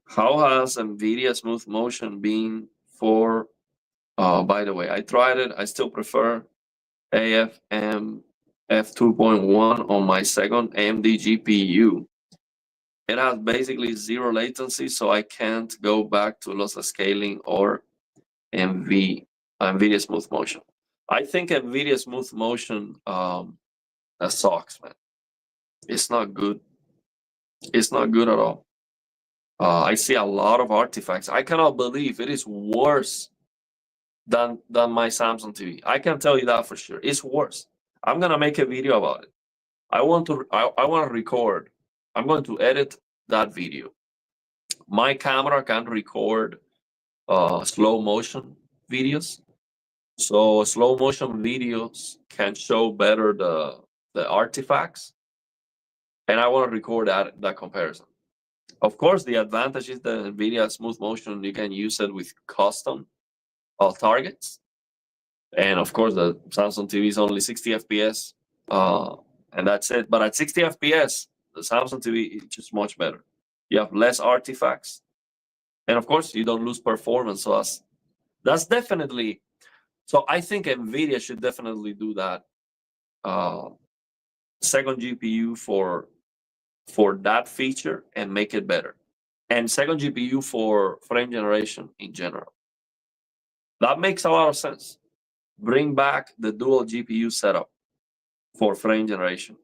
How has NVIDIA Smooth Motion been for? By the way, I tried it. I still prefer AFM F2.1 on my second AMD GPU. It has basically zero latency, so I can't go back to lossless scaling or NVIDIA Smooth Motion. I think NVIDIA Smooth Motion that sucks, man. It's not good. It's not good at all. I see a lot of artifacts. I cannot believe it is worse than my Samsung TV. I can tell you that for sure. It's worse. I'm gonna make a video about it. I want to record. I'm going to edit that video. My camera can record slow motion videos. So slow motion videos can show better the artifacts. And I want to record that comparison. Of course, the advantage is the NVIDIA Smooth Motion. You can use it with custom targets. And of course, the Samsung TV is only 60 FPS. And that's it. But at 60 FPS, the Samsung TV is just much better. You have less artifacts. And of course, you don't lose performance. So that's definitely. So I think NVIDIA should definitely do that. Second GPU for that feature and make it better. And second GPU for frame generation in general. That makes a lot of sense. Bring back the dual GPU setup for frame generation.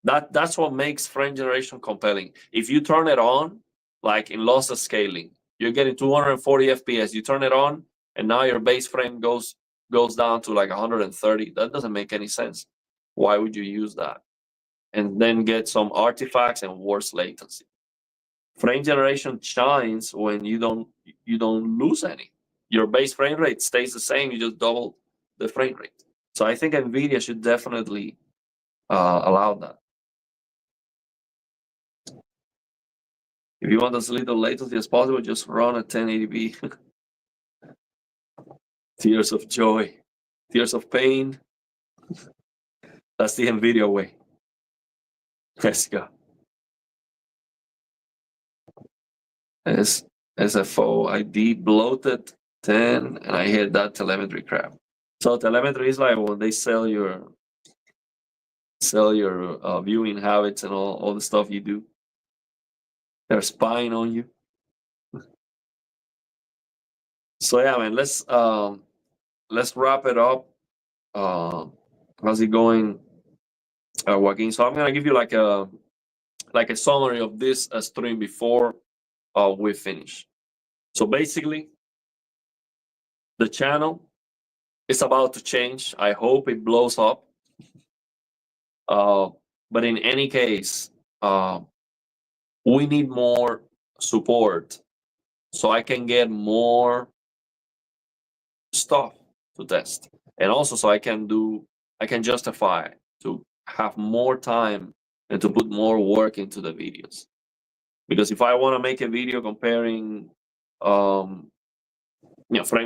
That's what makes frame generation compelling. If you turn it on, like in lossless scaling, you're getting 240 FPS. You turn it on, and now your base frame goes down to like 130. That doesn't make any sense. Why would you use that? And then get some artifacts and worse latency. Frame generation shines when you don't lose any. Your base frame rate stays the same. You just double the frame rate. So I think NVIDIA should definitely allow that. If you want as little latency as possible, just run a 1080p. Tears of joy, tears of pain. That's the NVIDIA way. Let's go. SFO, I de-bloated 10 and I hit that telemetry crap. So telemetry is like when they sell your sell your viewing habits and all the stuff you do. They're spying on you. So yeah, man, let's wrap it up. How's it going, Joaquin? So I'm gonna give you like a summary of this stream before we finish. So basically, the channel is about to change. I hope it blows up. But in any case, we need more support so I can get more stuff to test, and also so I can justify to have more time and to put more work into the videos. Because if I want to make a video comparing frame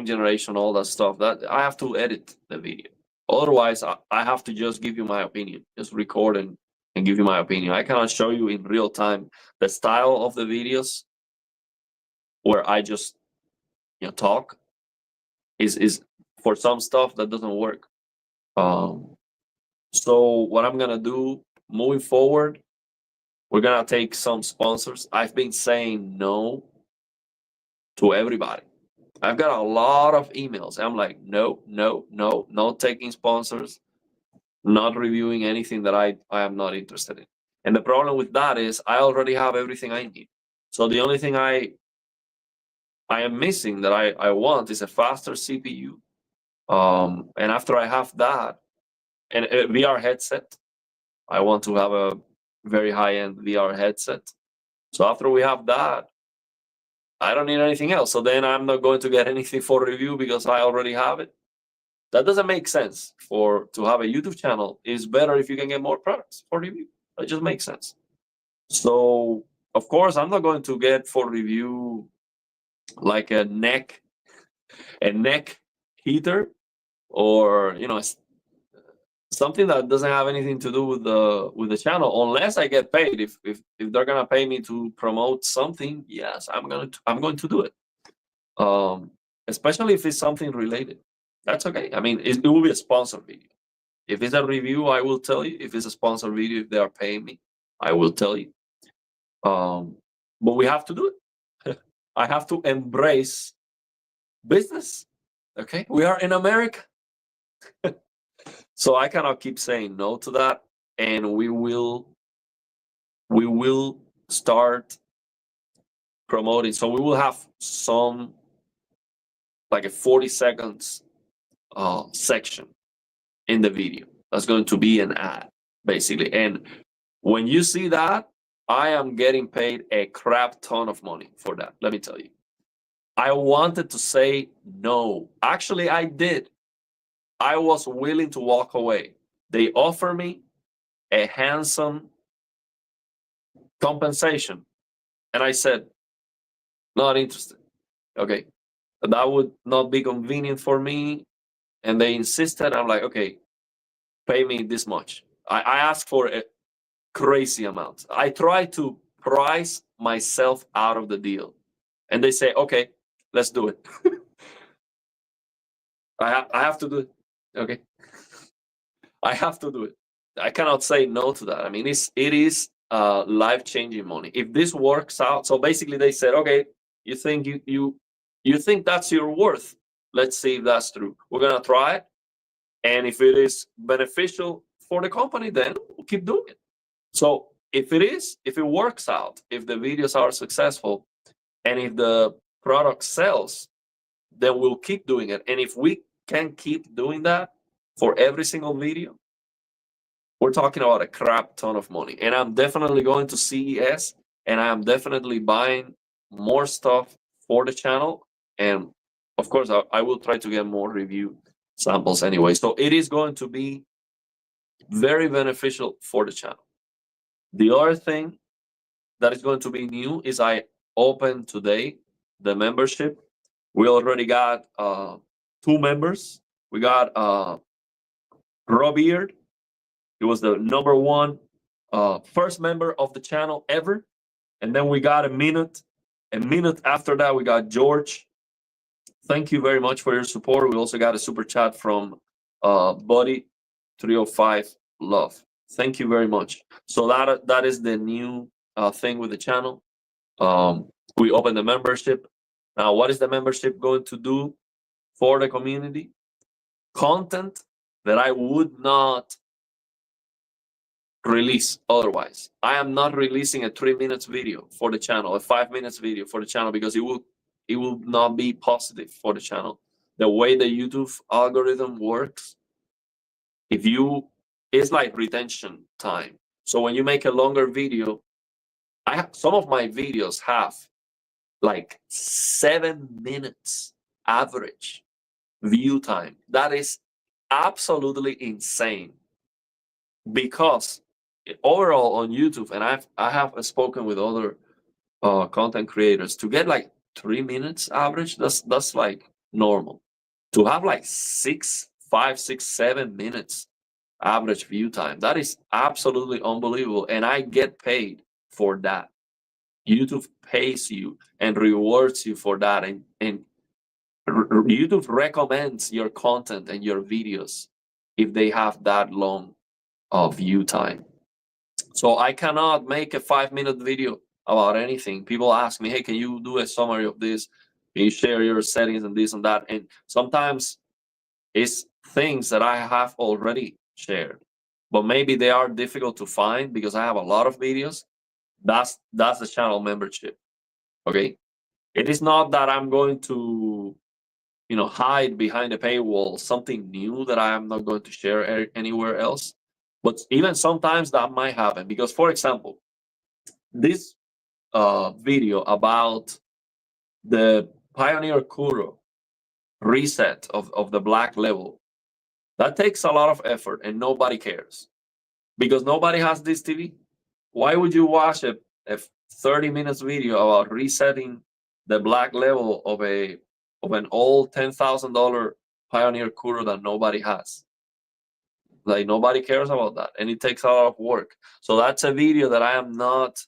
generation, all that stuff, that I have to edit the video. Otherwise, I have to just give you my opinion, just record and give you my opinion. I cannot show you in real time the style of the videos where I just talk is for some stuff that doesn't work. So what I'm gonna do moving forward, we're gonna take some sponsors. I've been saying no to everybody. I've got a lot of emails. I'm like, no, not taking sponsors, not reviewing anything that I am not interested in. And the problem with that is I already have everything I need. So the only thing I am missing that I want is a faster CPU. And after I have that, and a VR headset, I want to have a very high-end VR headset. So after we have that, I don't need anything else. So then I'm not going to get anything for review because I already have it. That doesn't make sense. To have a YouTube channel is better if you can get more products for review. That just makes sense. So of course I'm not going to get for review like a neck heater, or something that doesn't have anything to do with the channel, unless I get paid. If they're gonna pay me to promote something, yes, I'm going to do it. Especially if it's something related, that's okay. I mean, it will be a sponsored video. If it's a review, I will tell you. If it's a sponsored video, if they are paying me, I will tell you. But we have to do it. I have to embrace business. Okay, we are in America. So I cannot keep saying no to that, and we will start promoting. So we will have some like a 40 seconds section in the video that's going to be an ad, basically. And when you see that, I am getting paid a crap ton of money for that. Let me tell you, I wanted to say no. Actually, I did. I was willing to walk away. They offered me a handsome compensation, and I said, not interested. Okay, that would not be convenient for me. And they insisted. I'm like, okay, pay me this much. I asked for a crazy amount. I tried to price myself out of the deal, and they say, okay, let's do it. I have to do it. Okay, I have to do it. I cannot say no to that. I mean, it is life-changing money. If this works out, so basically they said, okay, you think you think that's your worth. Let's see if that's true. We're gonna try it, and if it is beneficial for the company, then we'll keep doing it. So if it works out, if the videos are successful, and if the product sells, then we'll keep doing it. And if we can keep doing that for every single video, we're talking about a crap ton of money. And I'm definitely going to CES, and I'm definitely buying more stuff for the channel. And of course, I will try to get more review samples anyway. So it is going to be very beneficial for the channel. The other thing that is going to be new is I opened today the membership. We already got 2 members. We got Raw Beard. He was the #1 first member of the channel ever. And then we got a minute after that, we got George. Thank you very much for your support. We also got a super chat from Buddy305 Love. Thank you very much. So that is the new thing with the channel. We open the membership. Now, what is the membership going to do for the community? Content that I would not release otherwise. I am not releasing a 3 minutes video for the channel, a 5 minutes video for the channel, because it will not be positive for the channel. The way the YouTube algorithm works, if you it's like retention time. So when you make a longer video, some of my videos have like 7 minutes average view time. That is absolutely insane, because overall on YouTube, and I have spoken with other content creators, to get like 3 minutes average, that's like normal. To have like 6, 5, 6, 7 minutes average view time, that is absolutely unbelievable, and I get paid for that. YouTube pays you and rewards you for that, and YouTube recommends your content and your videos if they have that long of view time. So I cannot make a 5-minute video about anything. People ask me, hey, can you do a summary of this? Can you share your settings and this and that? And sometimes it's things that I have already shared, but maybe they are difficult to find because I have a lot of videos. That's the channel membership. Okay. It is not that I'm going to, hide behind a paywall something new that I am not going to share anywhere else. But even sometimes that might happen, because, for example, this video about the Pioneer Kuro reset of the black level, that takes a lot of effort and nobody cares because nobody has this TV. Why would you watch a 30 minutes video about resetting the black level of an old $10,000 Pioneer Kuro that nobody has? Like, nobody cares about that, and it takes a lot of work. So that's a video that I am not.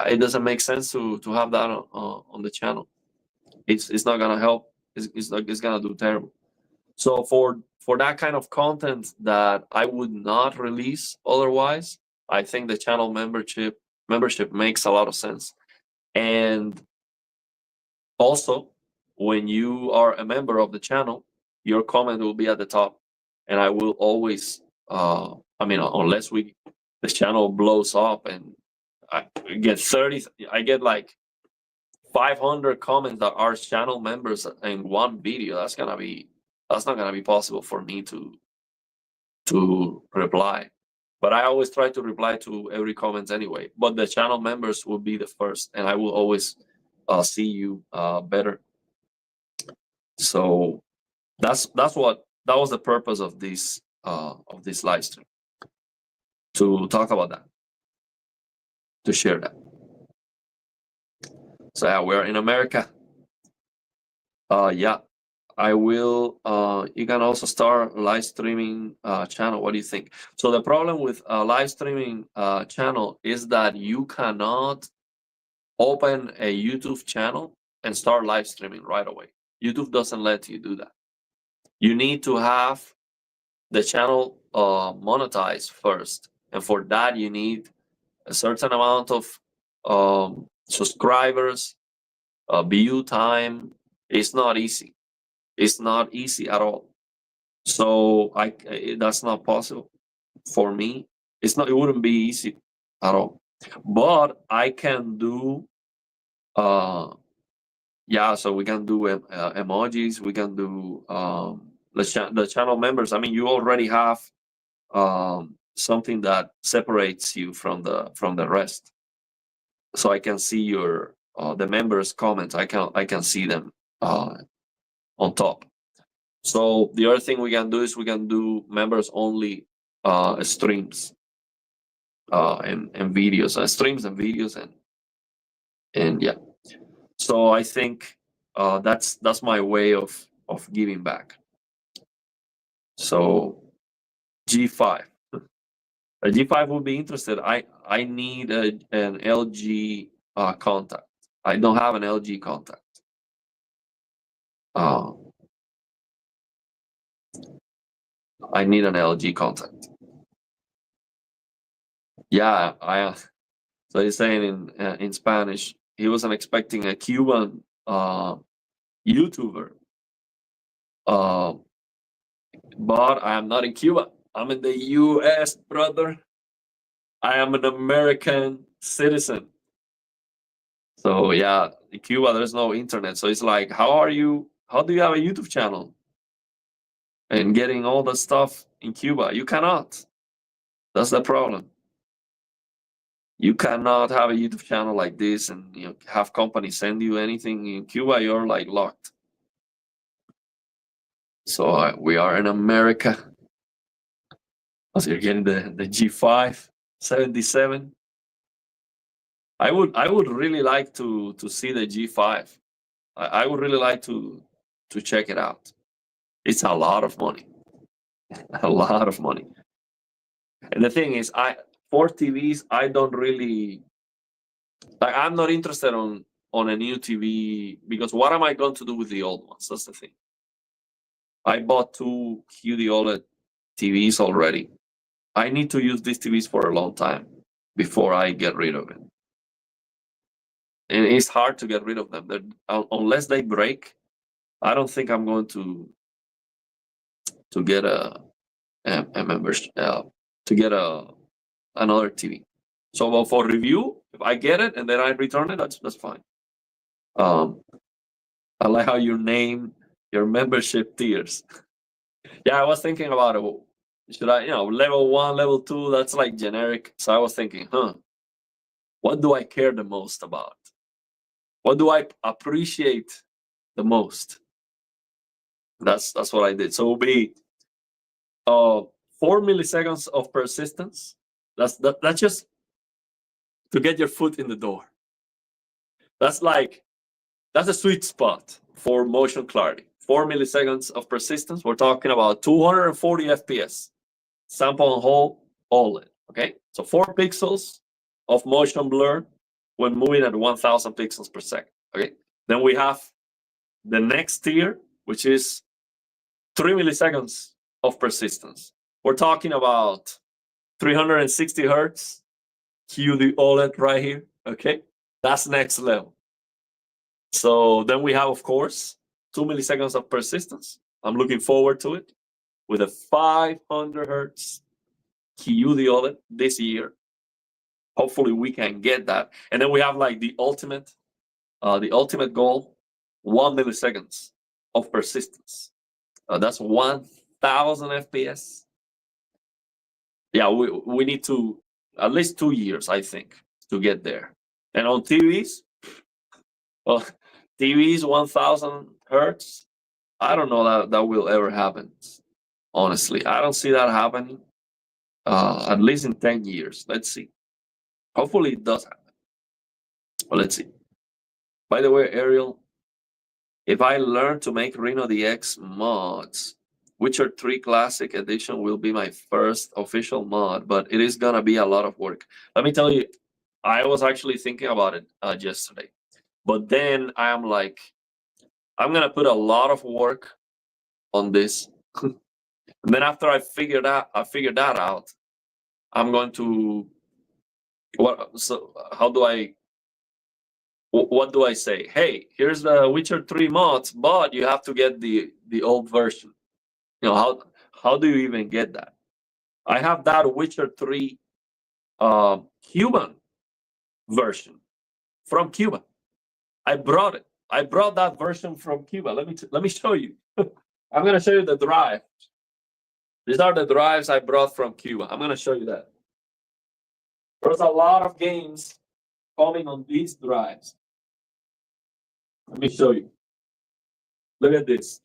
It doesn't make sense to have that on the channel. It's not gonna help. It's gonna do terrible. So for that kind of content that I would not release otherwise, I think the channel membership makes a lot of sense. And also, when you are a member of the channel, your comment will be at the top, and I will always, unless the channel blows up and I get like 500 comments that are channel members in one video. That's not gonna be possible for me to reply. But I always try to reply to every comment anyway. But the channel members will be the first, and I will always see you better. So that was the purpose of this live stream, to talk about that, to share that. So yeah, we're in America. Yeah, I will. You can also start live streaming channel. What do you think? So the problem with a live streaming channel is that you cannot open a YouTube channel and start live streaming right away. YouTube doesn't let you do that. You need to have the channel monetized first, and for that you need a certain amount of subscribers, view time. It's not easy. It's not easy at all. So that's not possible for me. It wouldn't be easy at all. But I can do so we can do emojis, we can do the channel members. I mean, you already have something that separates you from the rest. So I can see your the members' comments. I can see them on top. So the other thing we can do is we can do members only streams and videos, streams and videos, and yeah. So I think that's my way of giving back. So G5. A G5 would be interested. I need an LG contact. I don't have an LG contact. I need an LG contact. Yeah, so he's saying in Spanish, he wasn't expecting a Cuban YouTuber, uh, but I am not in Cuba. I'm in the U.S., brother. I am an American citizen. So yeah, in Cuba there's no internet. So it's like, how do you have a YouTube channel and getting all the stuff in Cuba? You cannot. That's the problem. You cannot have a YouTube channel like this and have companies send you anything in Cuba. You're like locked. So we are in America. So you're getting the G5 77. I would really like to see the G5. I would really like to check it out. It's a lot of money. A lot of money. And the thing is, for TVs, I don't really like. I'm not interested on a new TV because what am I going to do with the old ones? That's the thing. I bought 2 QD OLED TVs already. I need to use these TVs for a long time before I get rid of it. And it's hard to get rid of them. Unless they break, I don't think I'm going to get a membership to get another TV. So for review, if I get it and then I return it, that's fine. I like how you name your membership tiers. Yeah, I was thinking about it. Should I, level 1, level 2? That's like generic. So I was thinking, what do I care the most about? What do I appreciate the most? That's what I did. So it'll be 4 milliseconds of persistence. That's just to get your foot in the door. That's a sweet spot for motion clarity. 4 milliseconds of persistence. We're talking about 240 FPS. Sample and hold OLED. Okay, so 4 pixels of motion blur when moving at 1,000 pixels per second. Okay, then we have the next tier, which is 3 milliseconds of persistence. We're talking about 360 hertz. Cue the OLED right here. Okay, that's next level. So then we have, of course, 2 milliseconds of persistence. I'm looking forward to it with a 500 hertz QD OLED this year. Hopefully we can get that. And then we have like the ultimate goal, 1 milliseconds of persistence. That's 1,000 FPS. Yeah, we need to at least 2 years, I think, to get there. And on TVs, well, TVs 1,000 hertz. I don't know that will ever happen. Honestly, I don't see that happening. At least in 10 years. Let's see. Hopefully it does happen. But let's see. By the way, Ariel, if I learn to make Reno DX mods, Witcher 3 Classic Edition will be my first official mod, but it is gonna be a lot of work. Let me tell you, I was actually thinking about it yesterday, but then I am like, I'm gonna put a lot of work on this. And then after I figured that out, I'm going to what do I say? Hey, here's the Witcher 3 mods, but you have to get the old version. How do you even get that? I have that Witcher 3 Cuban version from Cuba. I brought it. I brought that version from Cuba. Let me show you. I'm gonna show you the drive. These are the drives I brought from Cuba. I'm gonna show you that. There's a lot of games coming on these drives. Let me show you. Look at this.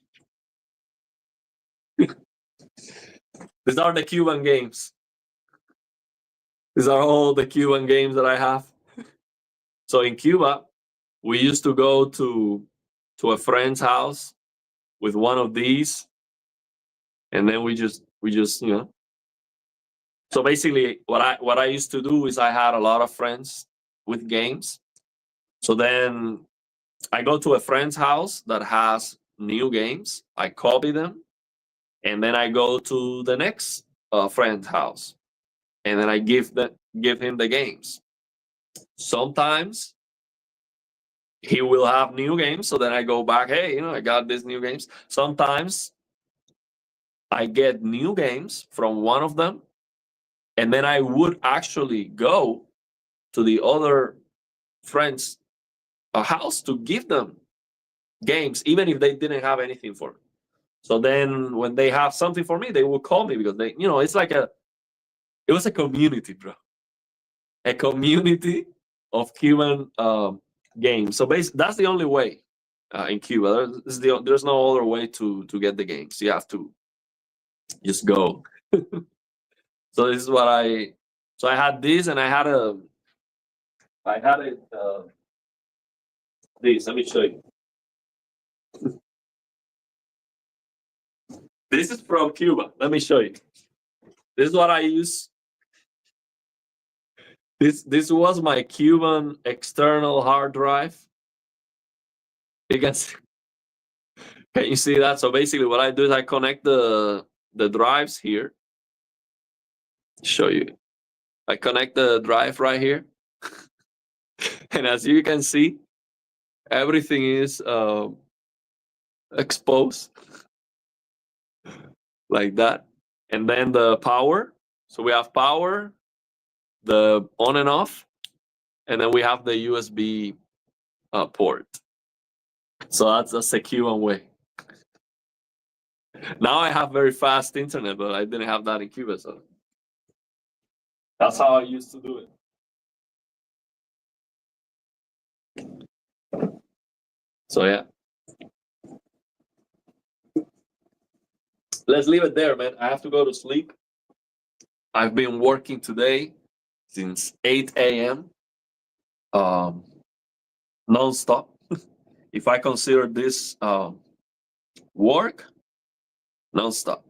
These are the Cuban games. These are all the Cuban games that I have. So in Cuba, we used to go to a friend's house with one of these, and then we just So basically, what I used to do is I had a lot of friends with games. So then I go to a friend's house that has new games. I copy them, and then I go to the next friend's house, and then I give him the games. Sometimes he will have new games, so then I go back, hey, I got these new games. Sometimes I get new games from one of them, and then I would actually go to the other friend's house to give them games, even if they didn't have anything for me. So then when they have something for me, they will call me, because it's like it was a community, bro. A community of Cuban games. So that's the only way in Cuba. There's no other way to get the games. You have to just go. So this is what I had this, and I had it this. Let me show you. This is from Cuba. Let me show you. This is what I use. This was my Cuban external hard drive. You can you see that? So basically what I do is I connect the drives here. Show you. I connect the drive right here. And as you can see, everything is exposed like that. And then the power. So we have power, the on and off, and then we have the USB port. So that's a Cuban way. Now I have very fast internet, but I didn't have that in Cuba, so that's how I used to do it. So yeah. Let's leave it there, man. I have to go to sleep. I've been working today since 8 a.m. Non-stop. If I consider this work, non-stop.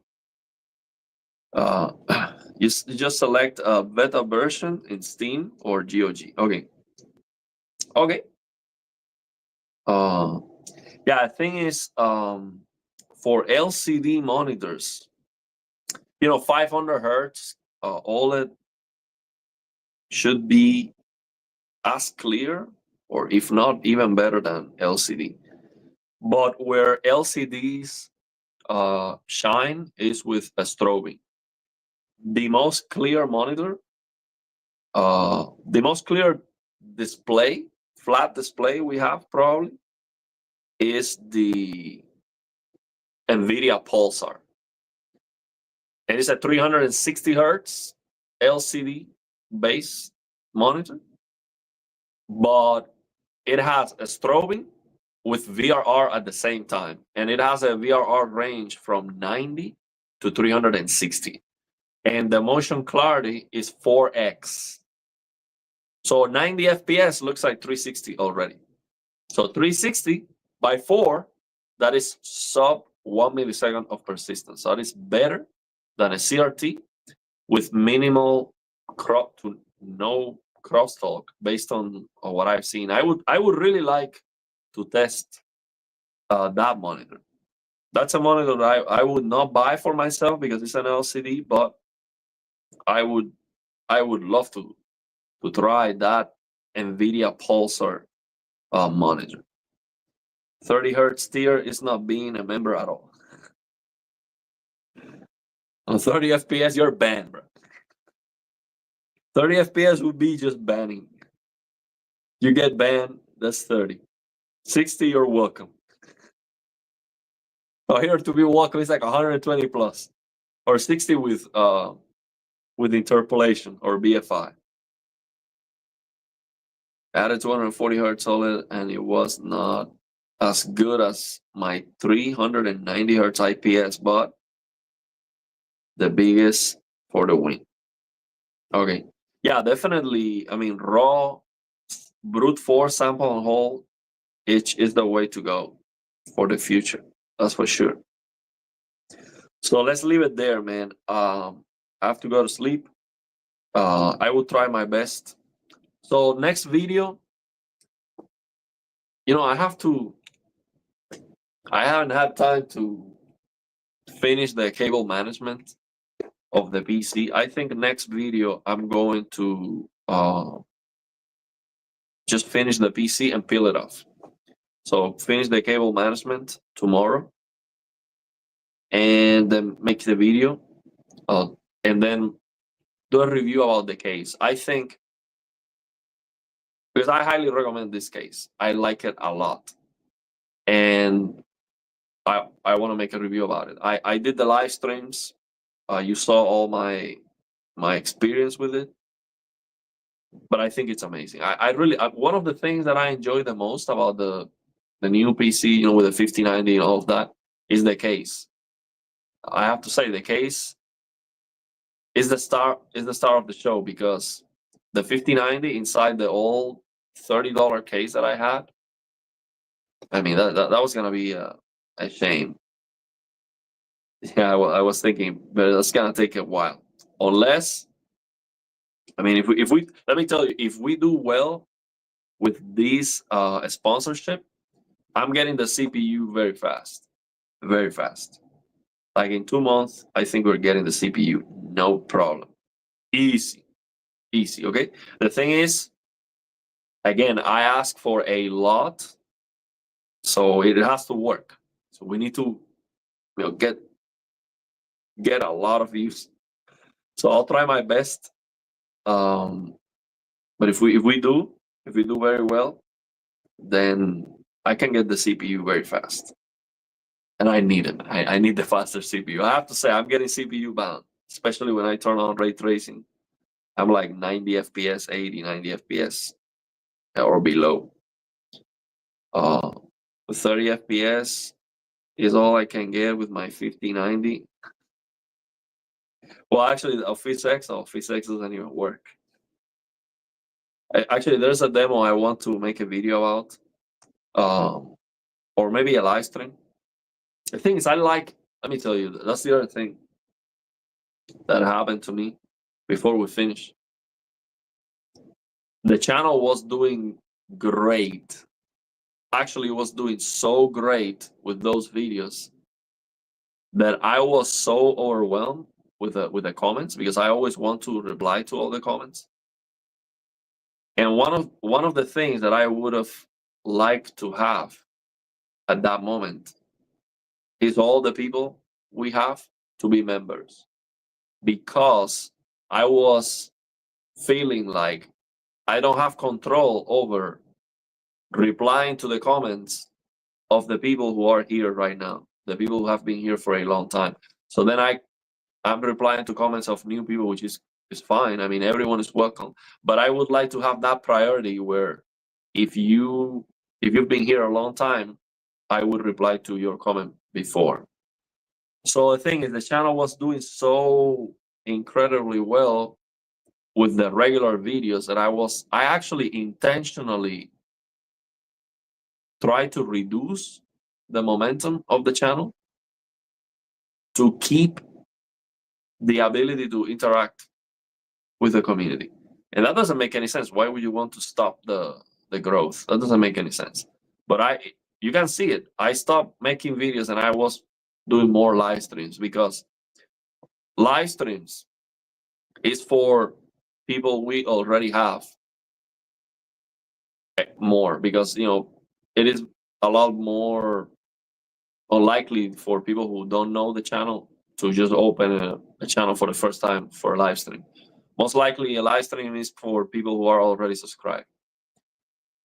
You just select a beta version in Steam or GOG. Okay. Yeah, I think it's for LCD monitors. 500 hertz OLED should be as clear, or if not even better than LCD. But where LCDs shine is with a strobing. The most clear monitor, the most clear display, flat display we have probably is the NVIDIA Pulsar. And it's a 360 hertz LCD base monitor, but it has a strobing with VRR at the same time. And it has a VRR range from 90 to 360. And the motion clarity is 4x. So 90 FPS looks like 360 already. So 360 by 4, that is sub 1 millisecond of persistence. So that is better than a CRT with minimal to no crosstalk based on what I've seen. I would really like to test that monitor. That's a monitor that I would not buy for myself because it's an LCD, but I would love to try that NVIDIA Pulsar monitor. 30 hertz tier is not being a member at all. On 30 FPS, you're banned, bro. 30 FPS would be just banning. You get banned, that's 30. 60, you're welcome. Oh, here to be welcome is like 120 plus, or 60 with interpolation or BFI. Added 240 hertz OLED, and it was not as good as my 390 hertz IPS, but the biggest for the win. Okay, yeah, definitely. I mean, raw brute force sample and hold is the way to go for the future. That's for sure. So let's leave it there, man. I have to go to sleep. I will try my best. So next video, I haven't had time to finish the cable management of the PC. I think next video I'm going to just finish the PC and peel it off. So finish the cable management tomorrow, and then make the video, and then do a review about the case. I think, because I highly recommend this case. I like it a lot, and I want to make a review about it. I did the live streams. You saw all my experience with it, but I think it's amazing. I really one of the things that I enjoy the most about the new PC, with the 5090 and all of that, is the case. I have to say the case is the star of the show, because the 5090 inside the old $30 case that I had, I mean that was gonna be a shame. Yeah, I was thinking, but that's gonna take a while. Unless, I mean, if we let me tell you, if we do well with this sponsorship, I'm getting the CPU very fast, very fast. Like in 2 months, I think we're getting the CPU, no problem, easy. Okay. The thing is, again, I ask for a lot, so it has to work. So we need to, get a lot of views. So I'll try my best. But if we do very well, then I can get the CPU very fast. And I need it. I need the faster CPU. I have to say, I'm getting CPU bound, especially when I turn on ray tracing. I'm like 90 FPS, 80, 90 FPS or below. 30 FPS is all I can get with my 5090. Well, actually, Office X doesn't even work. Actually, there's a demo I want to make a video about, or maybe a live stream. The thing is, let me tell you, that's the other thing that happened to me before we finish. The channel was doing great. Actually, it was doing so great with those videos that I was so overwhelmed with the comments, because I always want to reply to all the comments. And one of the things that I would have liked to have at that moment is all the people we have to be members, because I was feeling like I don't have control over replying to the comments of the people who are here right now, the people who have been here for a long time. So then I'm replying to comments of new people, which is fine. I mean, everyone is welcome, but I would like to have that priority where if you've been here a long time, I would reply to your comment before. So the thing is, the channel was doing so incredibly well with the regular videos that I actually intentionally tried to reduce the momentum of the channel to keep the ability to interact with the community. And that doesn't make any sense. Why would you want to stop the growth? That doesn't make any sense. But you can see it. I stopped making videos and I was doing more live streams, because live streams is for people we already have more, because it is a lot more unlikely for people who don't know the channel to just open a channel for the first time for a live stream. Most likely a live stream is for people who are already subscribed.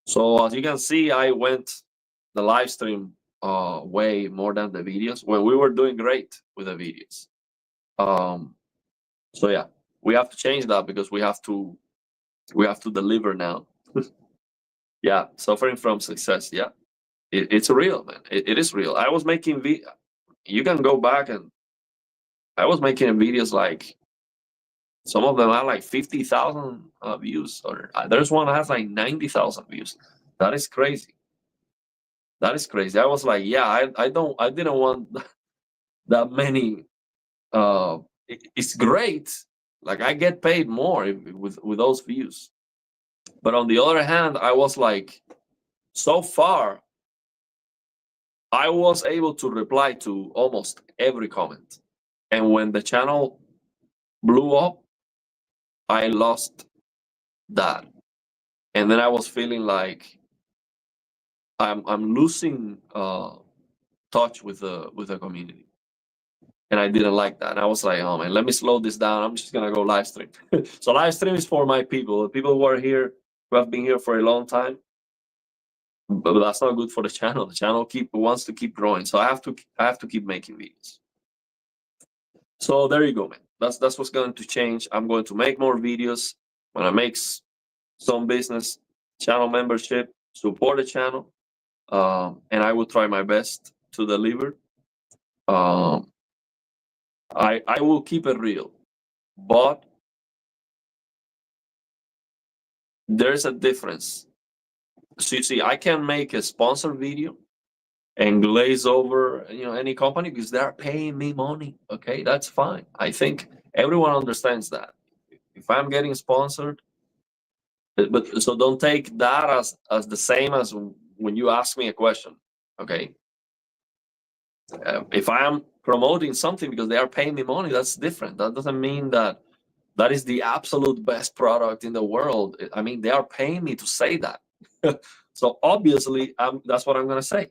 So as you can see, I went the live stream way more than the videos when we were doing great with the videos. So yeah, we have to change that, because we have to deliver now. Yeah, suffering from success. Yeah, it's real, man. It is real. I was making you can go back, and I was making videos like, some of them had like 50,000 views, or there's one that has like 90,000 views. That is crazy. That is crazy. I was like, yeah, I didn't want that many. It's great. Like, I get paid more with those views. But on the other hand, I was like, so far, I was able to reply to almost every comment. And when the channel blew up, I lost that. And then I was feeling like I'm losing touch with the community. And I didn't like that. And I was like, oh man, let me slow this down. I'm just gonna go live stream. So live stream is for my people, the people who are here, who have been here for a long time. But that's not good for the channel. The channel wants to keep growing. So I have to keep making videos. So there you go, man. That's what's going to change. I'm going to make more videos. When I make some business, channel membership, support the channel, and I will try my best to deliver. I will keep it real, but there's a difference. So you see, I can make a sponsored video and glaze over, any company because they are paying me money. Okay, that's fine. I think everyone understands that. If I'm getting sponsored, but so don't take that as the same as when you ask me a question. Okay, if I am promoting something because they are paying me money, that's different. That doesn't mean that is the absolute best product in the world. I mean, they are paying me to say that. So obviously, that's what I'm going to say.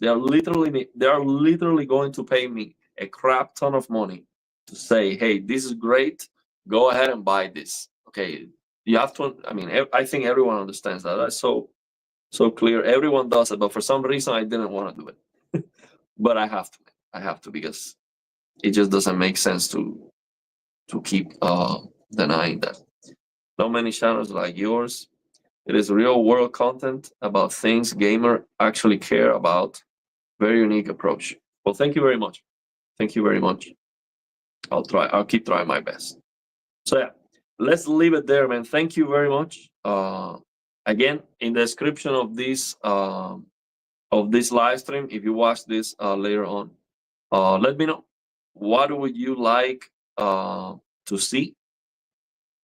They are literally going to pay me a crap ton of money to say, hey, this is great. Go ahead and buy this. Okay, you have to. I mean, I think everyone understands that. That's so clear. Everyone does it, but for some reason, I didn't want to do it. But I have to. I have to because it just doesn't make sense to keep denying that. Not many channels like yours. It is real world content about things gamer actually care about. Very unique approach. Well, thank you very much. Thank you very much. I'll keep trying my best. So yeah, let's leave it there, man. Thank you very much. Again, in the description of this live stream, if you watch this later on, let me know what would you like to see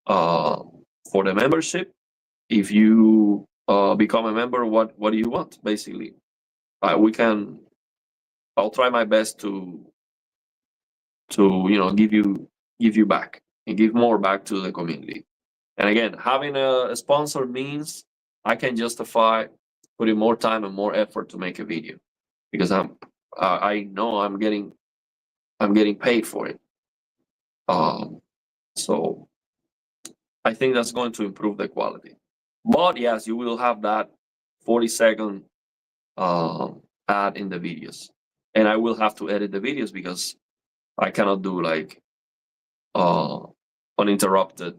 for the membership. If you become a member, what do you want? Basically, I'll try my best to give you back and give more back to the community. And again, having a sponsor means I can justify putting more time and more effort to make a video because I know I'm getting paid for it. So I think that's going to improve the quality. But yes, you will have that 40-second ad in the videos, and I will have to edit the videos because I cannot do like uninterrupted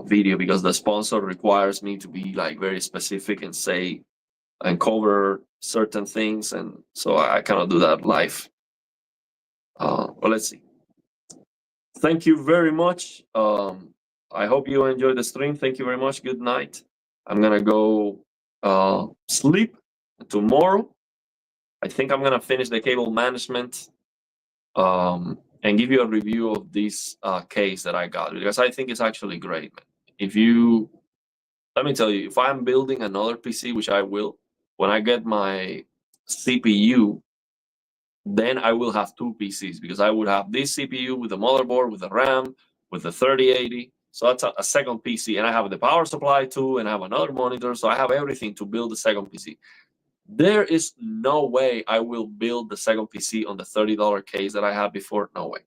video because the sponsor requires me to be like very specific and say and cover certain things, and so I cannot do that live. Well, let's see. Thank you very much. I hope you enjoyed the stream. Thank you very much. Good night. I'm gonna go sleep. Tomorrow, I think I'm gonna finish the cable management and give you a review of this case that I got because I think it's actually great, man. Let me tell you, if I'm building another PC, which I will, when I get my CPU, then I will have two PCs because I would have this CPU with the motherboard, with the RAM, with the 3080. So that's a second PC, and I have the power supply too, and I have another monitor. So I have everything to build the second PC. There is no way I will build the second PC on the $30 case that I had before. No way.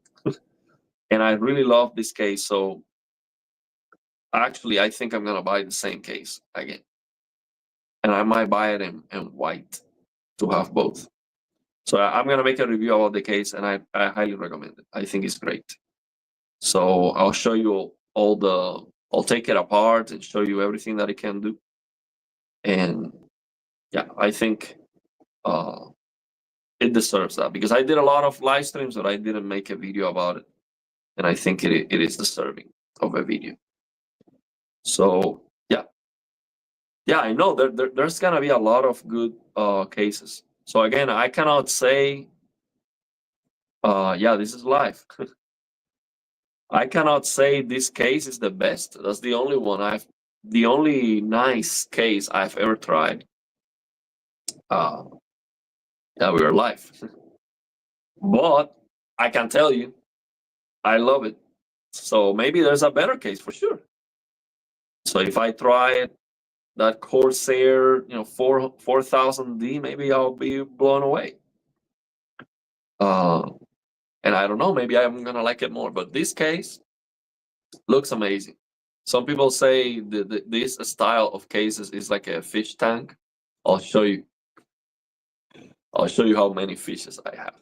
And I really love this case. So actually, I think I'm going to buy the same case again. And I might buy it in white to have both. So I'm going to make a review about the case, and I highly recommend it. I think it's great. So I'll show you I'll take it apart and show you everything that it can do. And yeah, I think it deserves that because I did a lot of live streams, but I didn't make a video about it. And I think it is deserving of a video. So yeah, I know there's gonna be a lot of good cases. So again, I cannot say, yeah, this is live. I cannot say this case is the best. That's the only one the only nice case I've ever tried. Yeah, we are live. But I can tell you, I love it. So maybe there's a better case for sure. So if I try that Corsair, 4000D, maybe I'll be blown away. And I don't know, maybe I'm gonna like it more. But this case looks amazing. Some people say this style of cases is like a fish tank. I'll show you. I'll show you how many fishes I have.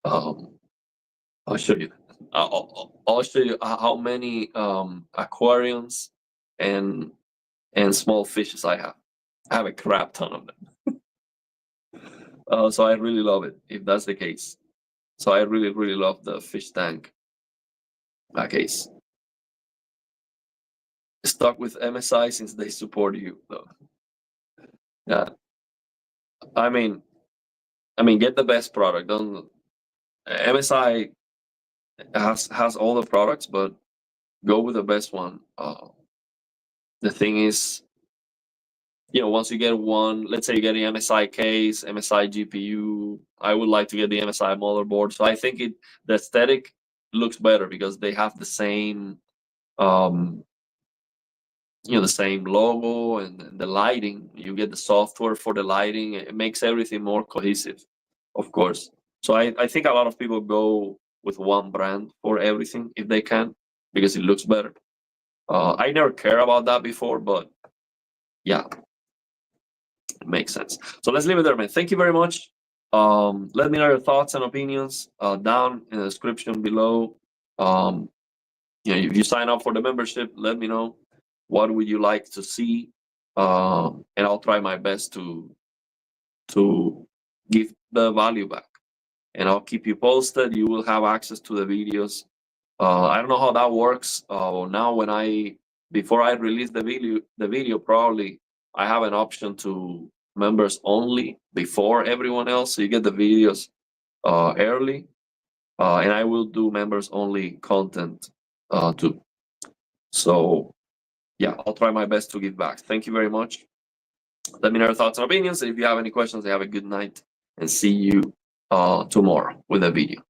I'll show you. I'll show you how many aquariums and small fishes I have. I have a crap ton of them. So I really love it, if that's the case. So I really, really love the fish tank case. Stuck with MSI since they support you, though. Yeah. I mean, get the best product. Don't MSI has all the products, but go with the best one. The thing is, once you get one, let's say you get the MSI case, MSI GPU, I would like to get the MSI motherboard. So I think the aesthetic looks better because they have the same, the same logo and the lighting. You get the software for the lighting. It makes everything more cohesive, of course. So I think a lot of people go with one brand for everything if they can because it looks better. I never cared about that before, but yeah, it makes sense. So let's leave it there, man. Thank you very much. Let me know your thoughts and opinions down in the description below. If you sign up for the membership, let me know what would you like to see, and I'll try my best to give the value back. And I'll keep you posted. You will have access to the videos. I don't know how that works. Now, before I release the video, probably I have an option to members only before everyone else. So you get the videos early, and I will do members only content too. So yeah, I'll try my best to give back. Thank you very much. Let me know your thoughts and opinions. If you have any questions, have a good night and see you tomorrow with a video.